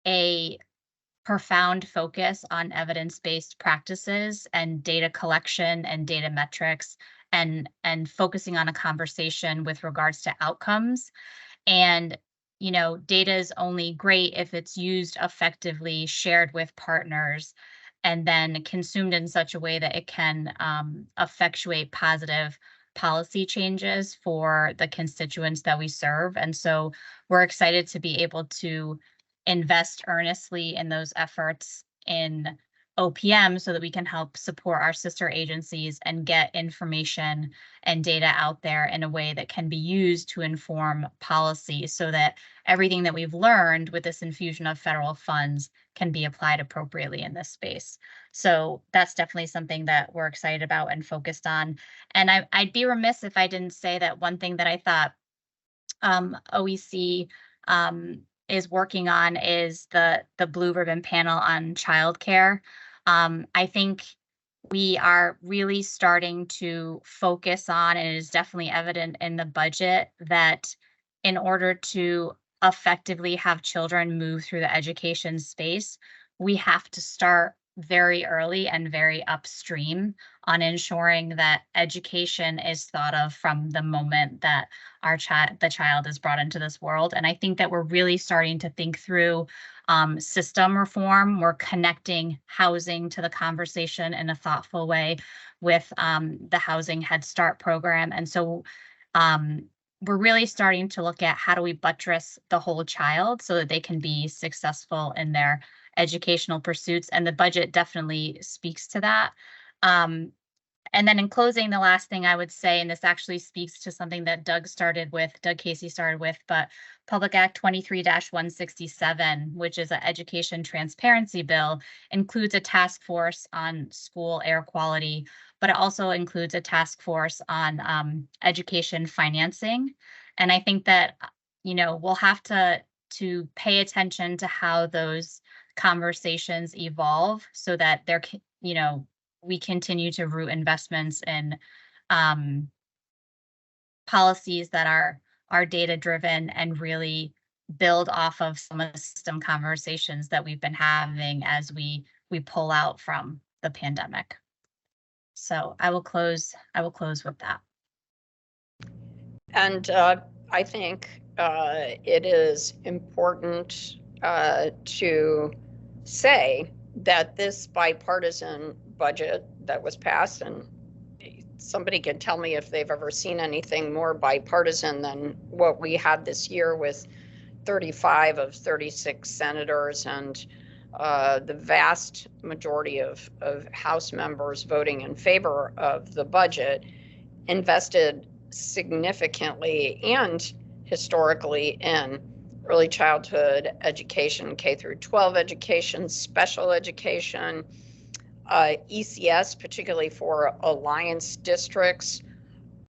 a profound focus on evidence-based practices and data collection and data metrics, and focusing on a conversation with regards to outcomes. And data is only great if it's used effectively, shared with partners, and then consumed in such a way that it can effectuate positive policy changes for the constituents that we serve. And so we're excited to be able to invest earnestly in those efforts in OPM so that we can help support our sister agencies and get information and data out there in a way that can be used to inform policy, so that everything that we've learned with this infusion of federal funds can be applied appropriately in this space. So that's definitely something that we're excited about and focused on. And I'd be remiss if I didn't say that one thing that I thought OEC is working on is the Blue Ribbon Panel on childcare. I think we are really starting to focus on, and it is definitely evident in the budget, that in order to effectively have children move through the education space, we have to start very early and very upstream on ensuring that education is thought of from the moment that the child is brought into this world. And I think that we're really starting to think through system reform. We're connecting housing to the conversation in a thoughtful way with the Housing Head Start program. And so we're really starting to look at how do we buttress the whole child so that they can be successful in their educational pursuits, and the budget definitely speaks to that. And then in closing, the last thing I would say, and this actually speaks to something that Doug Casey started with, but Public Act 23-167, which is an education transparency bill, includes a task force on school air quality, but it also includes a task force on education financing. And I think that, we'll have to pay attention to how those conversations evolve so that there can, we continue to root investments in policies that are data driven and really build off of some of the system conversations that we've been having as we pull out from the pandemic. So I will close with that. And I think it is important to say that this bipartisan budget that was passed, and somebody can tell me if they've ever seen anything more bipartisan than what we had this year, with 35 of 36 senators and the vast majority of House members voting in favor of the budget, invested significantly and historically in early childhood education, K through 12 education, special education, ECS, particularly for alliance districts,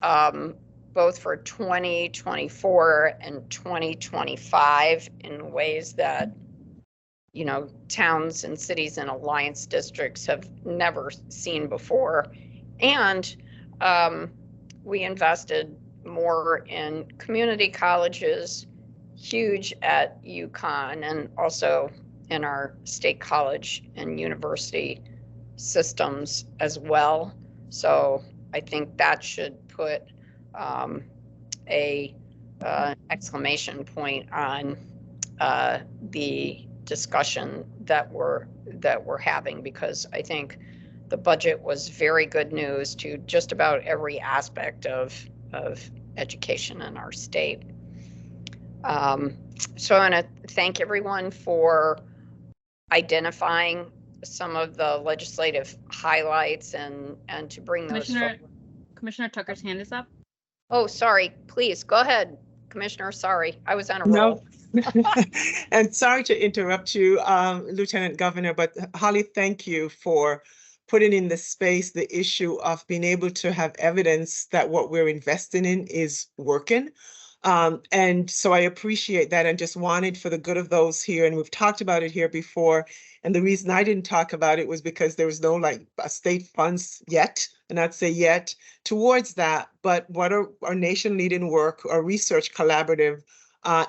both for 2024 and 2025 in ways that, towns and cities and alliance districts have never seen before. And we invested more in community colleges, huge at UConn, and also in our state college and university systems as well. So I think that should put a exclamation point on the discussion that we're having, because I think the budget was very good news to just about every aspect of education in our state. So I want to thank everyone for identifying some of the legislative highlights and to bring those forward. Commissioner Tucker's hand is up. Oh, sorry. Please go ahead, Commissioner. Sorry, I was on a roll. And sorry to interrupt you, Lieutenant Governor, but Holly, thank you for putting in the space the issue of being able to have evidence that what we're investing in is working. And so I appreciate that, and just wanted, for the good of those here, and we've talked about it here before, and the reason I didn't talk about it was because there was no state funds yet, and I'd say yet, towards that. But what our nation leading work, our research collaborative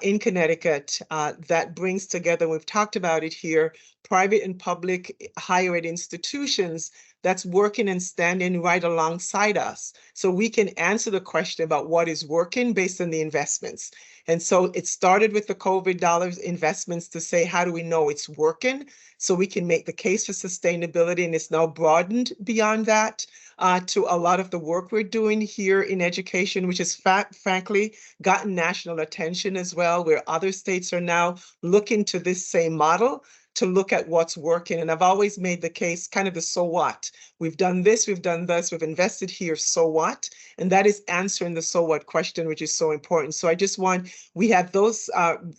in Connecticut that brings together, we've talked about it here, private and public higher ed institutions that's working and standing right alongside us, so we can answer the question about what is working based on the investments. And so it started with the COVID dollars investments to say, how do we know it's working? So we can make the case for sustainability, and it's now broadened beyond that to a lot of the work we're doing here in education, which has frankly gotten national attention as well, where other states are now looking to this same model to look at what's working. And I've always made the case, kind of the so what. We've done this, we've done this, we've invested here, so what? And that is answering the so what question, which is so important. So I just we have those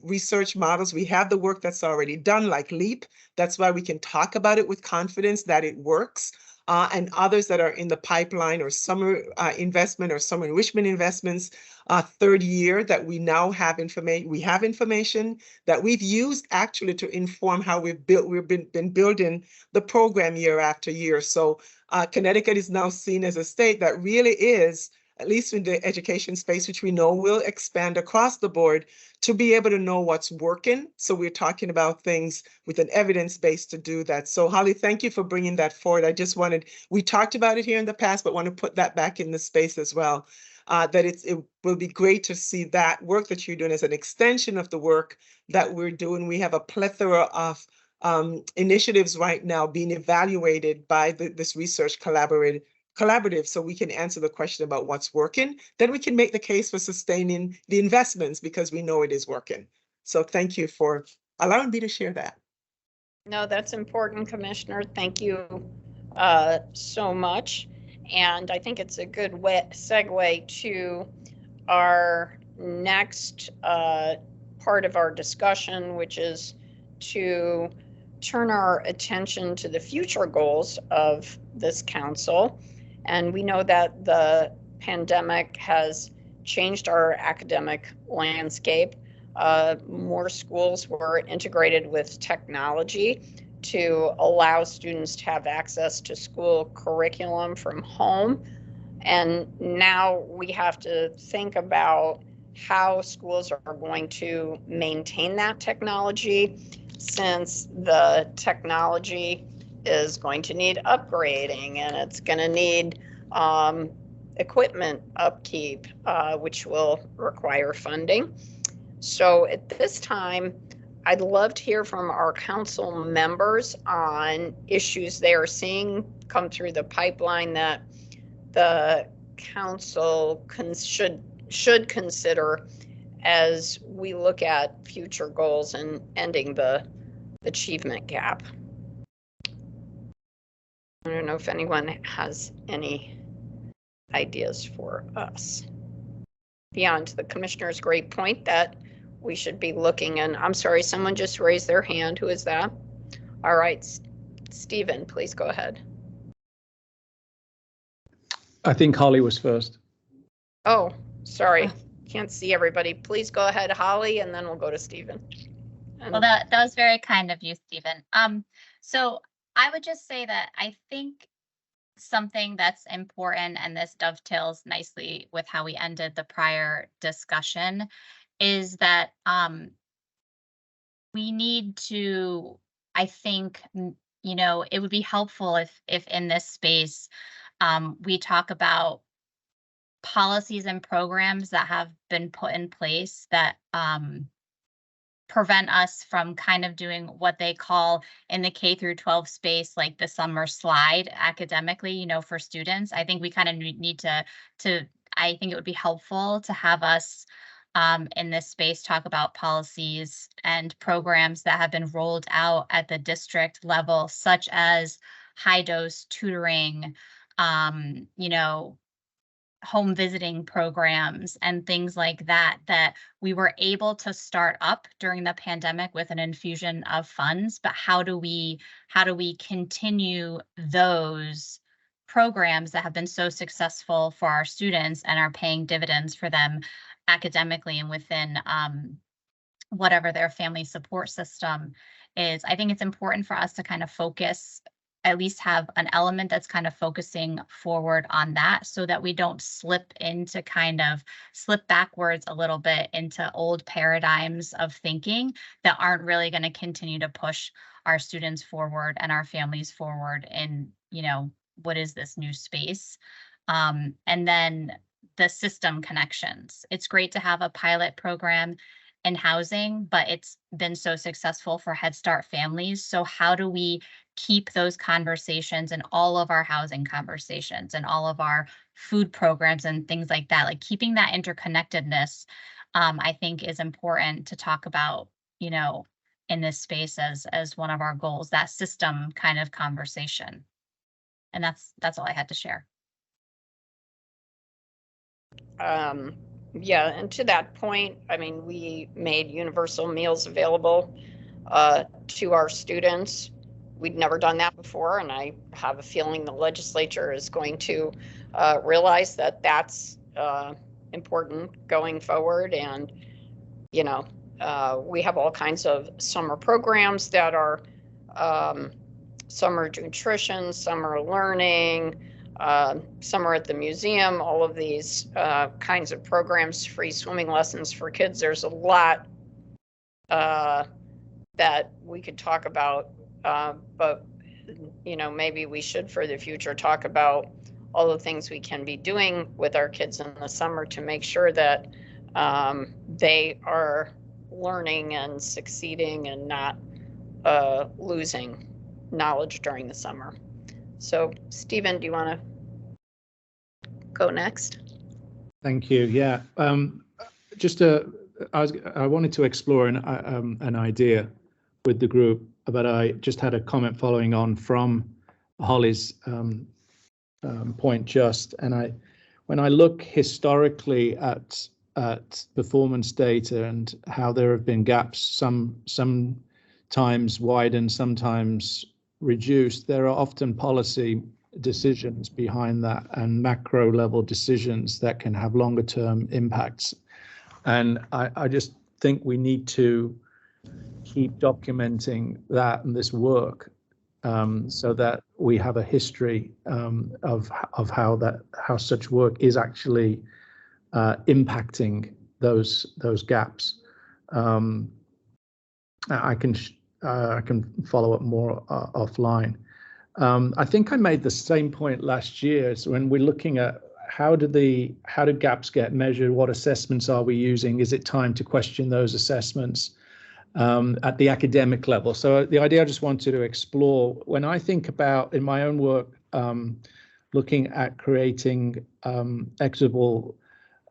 research models, we have the work that's already done, like LEAP. That's why we can talk about it with confidence that it works. And others that are in the pipeline, or summer investment or summer enrichment investments, third year, that we now have information. We have information that we've used actually to inform how we've been building the program year after year. So Connecticut is now seen as a state that really is, at least in the education space, which we know will expand across the board, to be able to know what's working. So we're talking about things with an evidence base to do that. So Holly, thank you for bringing that forward. I just we talked about it here in the past, but want to put that back in the space as well. That it will be great to see that work that you're doing as an extension of the work that we're doing. We have a plethora of initiatives right now being evaluated by this research collaborative collaborative so we can answer the question about what's working. Then we can make the case for sustaining the investments because we know it is working. So thank you for allowing me to share that. No, that's important, Commissioner. Thank you so much. And I think it's a good segue to our next part of our discussion, which is to turn our attention to the future goals of this council. And we know that the pandemic has changed our academic landscape. More schools were integrated with technology to allow students to have access to school curriculum from home. And now we have to think about how schools are going to maintain that technology, since the technology is going to need upgrading and it's going to need equipment upkeep, which will require funding. So at this time, I'd love to hear from our council members on issues they are seeing come through the pipeline that the council should consider as we look at future goals and ending the achievement gap. I don't know if anyone has any ideas for us. Beyond the commissioner's great point that we should be looking, and I'm sorry, someone just raised their hand. Who is that? All right, Stephen, please go ahead. I think Holly was first. Oh, sorry. Can't see everybody. Please go ahead, Holly, and then we'll go to Stephen. Well, that was very kind of you, Stephen. So I would just say that I think something that's important, and this dovetails nicely with how we ended the prior discussion, is that we need to, I think, you know, it would be helpful if in this space we talk about policies and programs that have been put in place that prevent us from kind of doing what they call in the K through 12 space, like the summer slide academically, you know, for students. I think we kind of need to, I think it would be helpful to have us in this space talk about policies and programs that have been rolled out at the district level, such as high dose tutoring, you know, home visiting programs and things like that, that we were able to start up during the pandemic with an infusion of funds. But how do we continue those programs that have been so successful for our students and are paying dividends for them academically and within whatever their family support system is? I think it's important for us to kind of focus, at least have an element that's kind of focusing forward on that, so that we don't slip backwards a little bit into old paradigms of thinking that aren't really going to continue to push our students forward and our families forward in, you know, what is this new space? And then the system connections. It's great to have a pilot program in housing, but it's been so successful for Head Start families. So how do we keep those conversations in all of our housing conversations and all of our food programs and things like that? Like keeping that interconnectedness, I think is important to talk about, you know, in this space as one of our goals, that system kind of conversation. And that's all I had to share. Yeah, and to that point, I mean, we made universal meals available to our students. We'd never done that before, and I have a feeling the legislature is going to realize that that's important going forward. And, you know, we have all kinds of summer programs that are summer nutrition, summer learning, summer at the museum, all of these kinds of programs, free swimming lessons for kids. There's a lot that we could talk about, but, you know, maybe we should for the future talk about all the things we can be doing with our kids in the summer to make sure that they are learning and succeeding and not losing knowledge during the summer. So, Stephen, do you want to go next. Thank you. Yeah, I wanted to explore an idea with the group, but I just had a comment following on from Holly's point when I look historically at performance data and how there have been gaps, sometimes widened, sometimes reduced, there are often policy decisions behind that and macro level decisions that can have longer term impacts. And I just think we need to keep documenting that and this work so that we have a history of how such work is actually impacting those gaps. I can follow up more offline. I think I made the same point last year. So when we're looking at how do gaps get measured? What assessments are we using? Is it time to question those assessments at the academic level? So the idea I just wanted to explore, when I think about in my own work, looking at creating equitable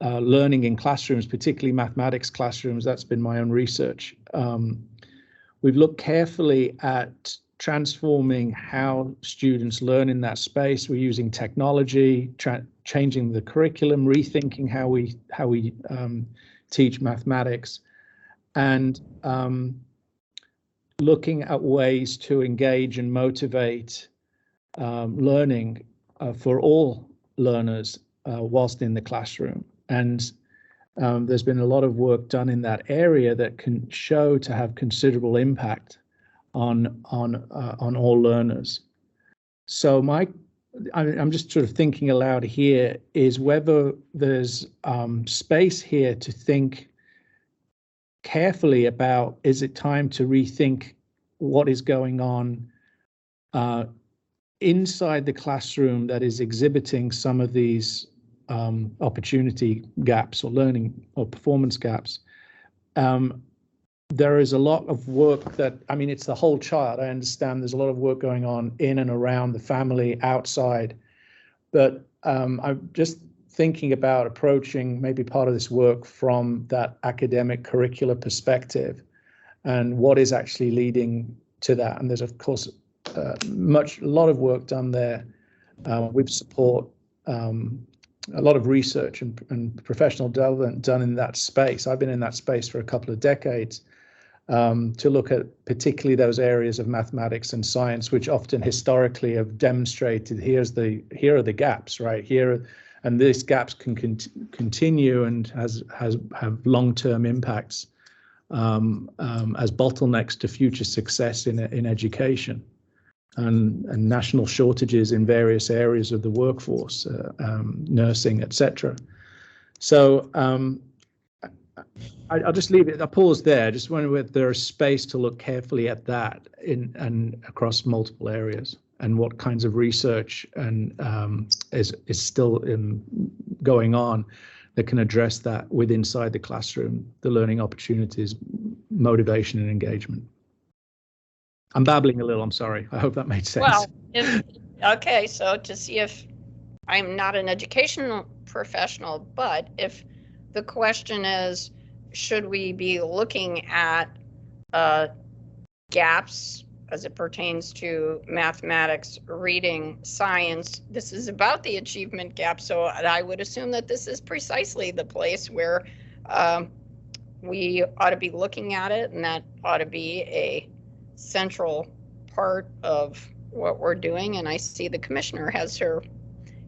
learning in classrooms, particularly mathematics classrooms, that's been my own research. We've looked carefully at transforming how students learn in that space. We're using technology, changing the curriculum, rethinking how we teach mathematics, and looking at ways to engage and motivate learning for all learners whilst in the classroom. And there's been a lot of work done in that area that can show to have considerable impact on all learners. So I'm just sort of thinking aloud here is whether there's space here to think carefully about, is it time to rethink what is going on inside the classroom that is exhibiting some of these opportunity gaps or learning or performance gaps. There is a lot of work that, I mean, it's the whole child. I understand there's a lot of work going on in and around the family, outside, but I'm just thinking about approaching maybe part of this work from that academic curricular perspective and what is actually leading to that. And there's, of course, a lot of work done there with support, a lot of research and professional development done in that space. I've been in that space for a couple of decades to look at particularly those areas of mathematics and science, which often historically have demonstrated here are the gaps right here, and these gaps can continue and have long-term impacts as bottlenecks to future success in education. And national shortages in various areas of the workforce, nursing, etc. So I'll just leave it. I'll pause there. I just wonder if there is space to look carefully at that and across multiple areas, and what kinds of research and is still going on that can address that inside the classroom, the learning opportunities, motivation, and engagement. I'm babbling a little, I'm sorry. I hope that made sense. Well, okay, so to see if I'm not an educational professional, but if the question is, should we be looking at gaps as it pertains to mathematics, reading, science? This is about the achievement gap, so I would assume that this is precisely the place where we ought to be looking at it, and that ought to be a central part of what we're doing. And I see the commissioner has her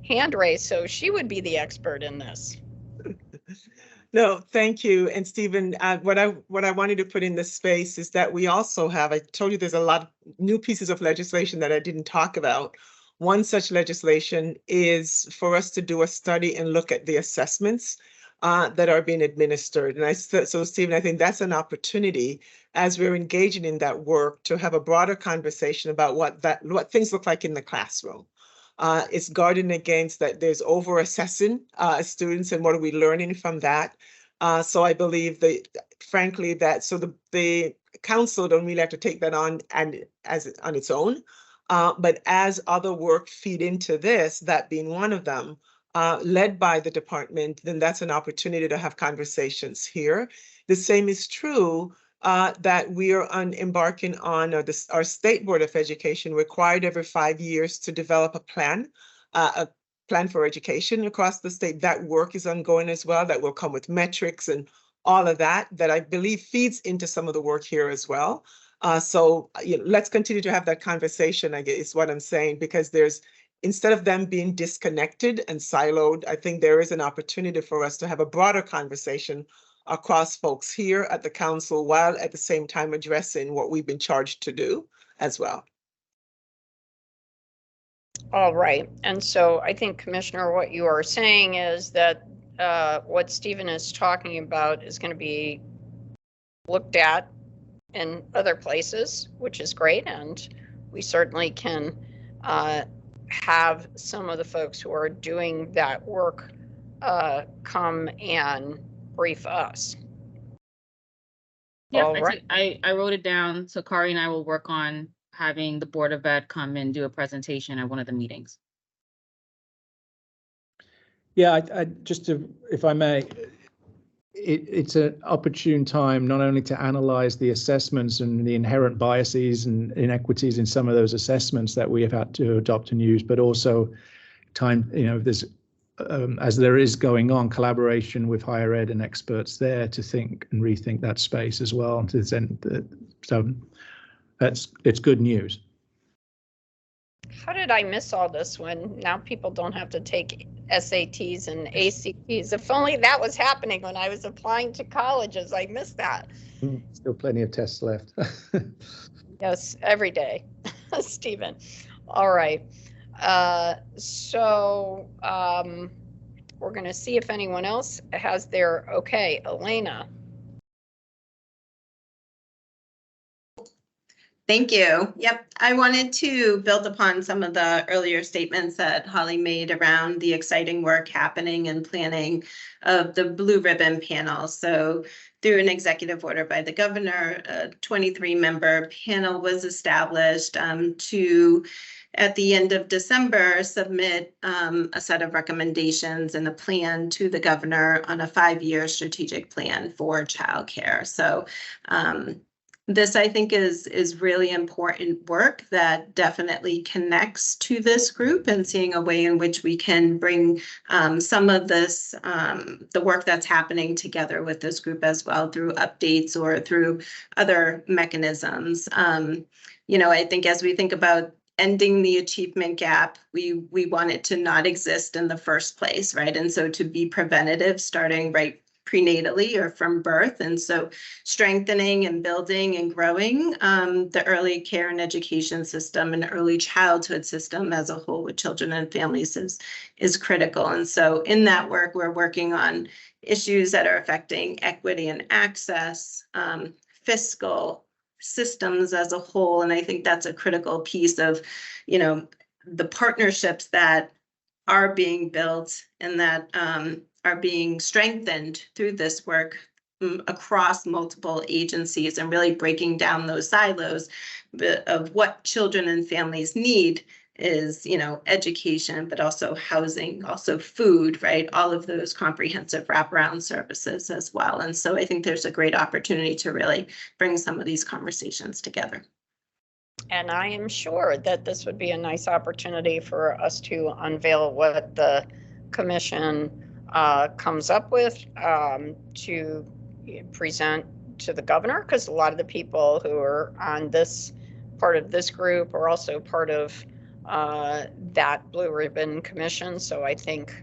hand raised, so she would be the expert in this. No, thank you. And Stephen, what I wanted to put in this space is that we also have, I told you there's a lot of new pieces of legislation that I didn't talk about. One such legislation is for us to do a study and look at the assessments that are being administered. And so Stephen, I think that's an opportunity as we're engaging in that work to have a broader conversation about what things look like in the classroom. It's guarding against that there's over assessing students, and what are we learning from that? So I believe that, frankly, so the council don't really have to take that on on its own. But as other work feed into this, that being one of them, led by the department, then that's an opportunity to have conversations here. The same is true that we are embarking on, our State Board of Education required every 5 years to develop a plan for education across the state. That work is ongoing as well. That will come with metrics and all of that I believe feeds into some of the work here as well. So let's continue to have that conversation, I guess is what I'm saying, because instead of them being disconnected and siloed, I think there is an opportunity for us to have a broader conversation across folks here at the council, while at the same time addressing what we've been charged to do as well. All right. And so I think, Commissioner, what you are saying is that what Stephen is talking about is going to be looked at in other places, which is great. And we certainly can have some of the folks who are doing that work come and brief us. Yeah, All right. I wrote it down. So Kari and I will work on having the Board of Ed come and do a presentation at one of the meetings. Yeah, if I may, it's an opportune time not only to analyze the assessments and the inherent biases and inequities in some of those assessments that we have had to adopt and use, but also time, there's as there is going on, collaboration with higher ed and experts there to think and rethink that space as well. So it's good news. How did I miss all this when now people don't have to take SATs and ACTs? If only that was happening when I was applying to colleges. I missed that. Still plenty of tests left. Yes, every day, Stephen. All right. So we're going to see if anyone else has their okay. Elena. Thank you. Yep, I wanted to build upon some of the earlier statements that Holly made around the exciting work happening and planning of the Blue Ribbon panel. So through an executive order by the governor, a 23-member panel was established to, at the end of December, submit a set of recommendations and a plan to the governor on a 5-year strategic plan for childcare. So this, I think, is really important work that definitely connects to this group, and seeing a way in which we can bring some of this, the work that's happening together with this group as well through updates or through other mechanisms. I think as we think about ending the achievement gap, we want it to not exist in the first place, right? And so to be preventative, starting right prenatally or from birth. And so strengthening and building and growing the early care and education system and early childhood system as a whole with children and families is critical. And so in that work, we're working on issues that are affecting equity and access, fiscal systems as a whole. And I think that's a critical piece of, the partnerships that are being built and that are being strengthened through this work across multiple agencies, and really breaking down those silos of what children and families need is, education, but also housing, also food, right? All of those comprehensive wraparound services as well. And so I think there's a great opportunity to really bring some of these conversations together. And I am sure that this would be a nice opportunity for us to unveil what the commission comes up with to present to the governor, because a lot of the people who are on this part of this group are also part of that Blue Ribbon Commission. So I think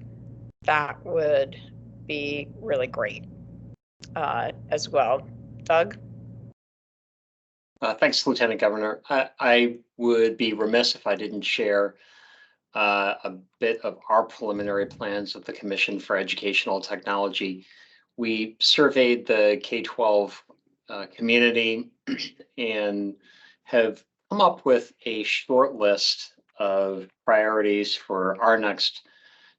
that would be really great as well. Doug? Thanks, Lieutenant Governor. I would be remiss if I didn't share a bit of our preliminary plans of the Commission for Educational Technology. We surveyed the K-12 community and have come up with a short list of priorities for our next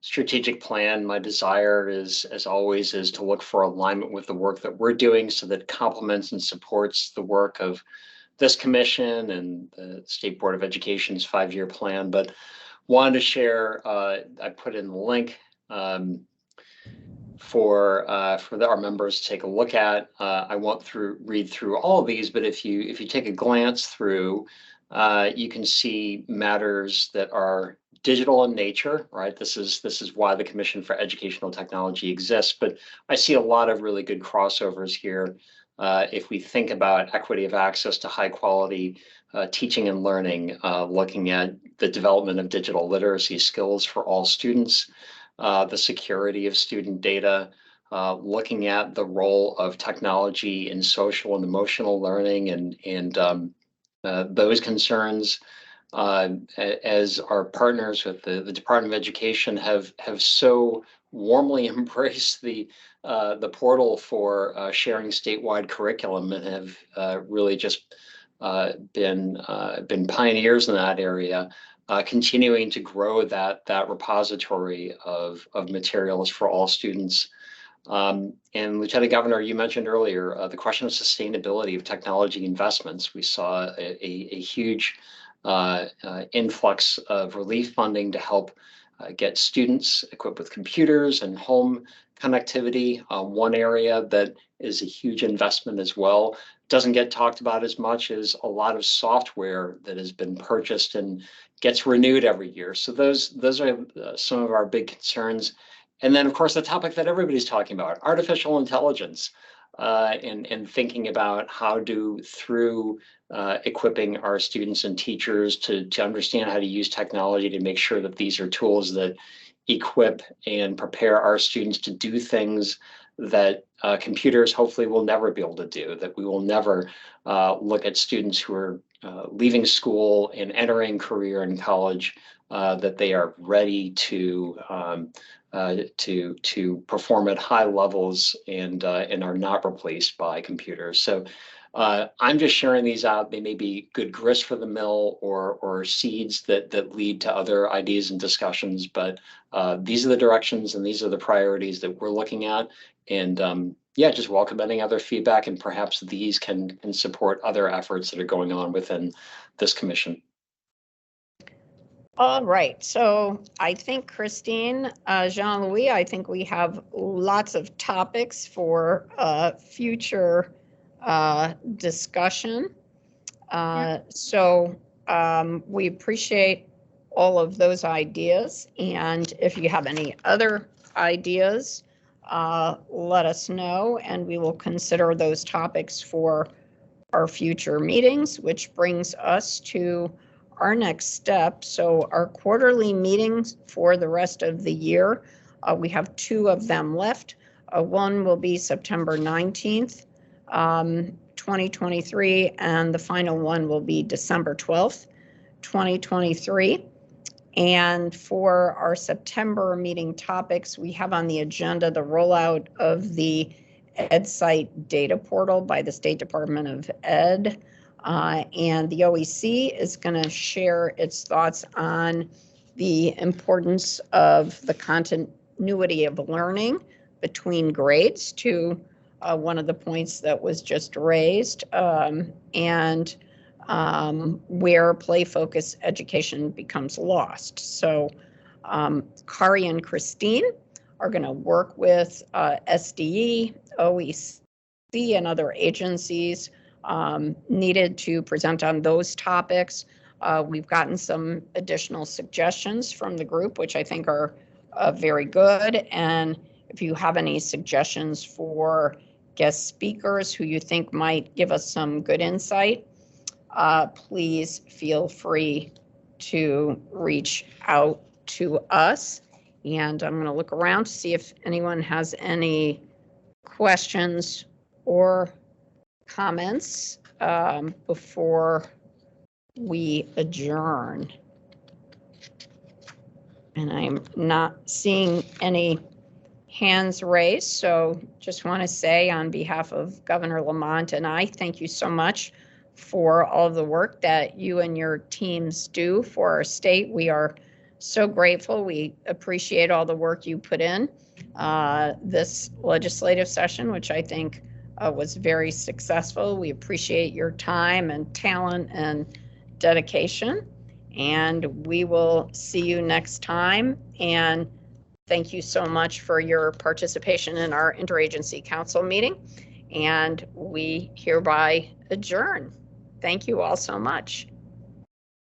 strategic plan. My desire is, as always, is to look for alignment with the work that we're doing so that it complements and supports the work of this commission and the State Board of Education's 5-year plan. But wanted to share, I put in the link our members to take a look at. I won't read through all of these, but if you take a glance through, you can see matters that are digital in nature, right? This is why the Commission for Educational Technology exists, but I see a lot of really good crossovers here. If we think about equity of access to high quality teaching and learning, looking at the development of digital literacy skills for all students, the security of student data, looking at the role of technology in social and emotional learning and those concerns, as our partners with the Department of Education have so warmly embraced the portal for sharing statewide curriculum and have really just been pioneers in that area, continuing to grow that repository of materials for all students. And Lieutenant Governor, you mentioned earlier the question of sustainability of technology investments. We saw a huge influx of relief funding to help get students equipped with computers and home connectivity. One area that is a huge investment as well, doesn't get talked about as much, as a lot of software that has been purchased and gets renewed every year. So those are some of our big concerns. And then, of course, the topic that everybody's talking about, artificial intelligence, and thinking about how through equipping our students and teachers to understand how to use technology to make sure that these are tools that equip and prepare our students to do things that computers hopefully will never be able to do, that we will never look at students who are leaving school and entering career in college, that they are ready to perform at high levels and are not replaced by computers. So I'm just sharing these out. They may be good grist for the mill or seeds that lead to other ideas and discussions, but these are the directions and these are the priorities that we're looking at. And yeah, just welcome any other feedback, and perhaps these can support other efforts that are going on within this commission. All right, so I think Christine, Jean-Louis, I think we have lots of topics for future discussion. So we appreciate all of those ideas, and if you have any other ideas, let us know, and we will consider those topics for our future meetings, which brings us to our next step. So our quarterly meetings for the rest of the year, we have 2 of them left. One will be September 19th, 2023, and the final one will be December 12th, 2023. And for our September meeting topics, we have on the agenda the rollout of the EdSite data portal by the State Department of Ed. And the OEC is going to share its thoughts on the importance of the continuity of learning between grades, to one of the points that was just raised, and where play-focused education becomes lost. So Kari and Christine are going to work with SDE, OEC, and other agencies needed to present on those topics. We've gotten some additional suggestions from the group, which I think are very good. And if you have any suggestions for guest speakers who you think might give us some good insight, please feel free to reach out to us. And I'm going to look around to see if anyone has any questions or comments before we adjourn. And I'm not seeing any hands raised, so just want to say on behalf of Governor Lamont and I, thank you so much for all of the work that you and your teams do for our state. We are so grateful. We appreciate all the work you put in this legislative session, which I think was very successful. We appreciate your time and talent and dedication, and we will see you next time. And thank you so much for your participation in our interagency council meeting. And we hereby adjourn. Thank you all so much.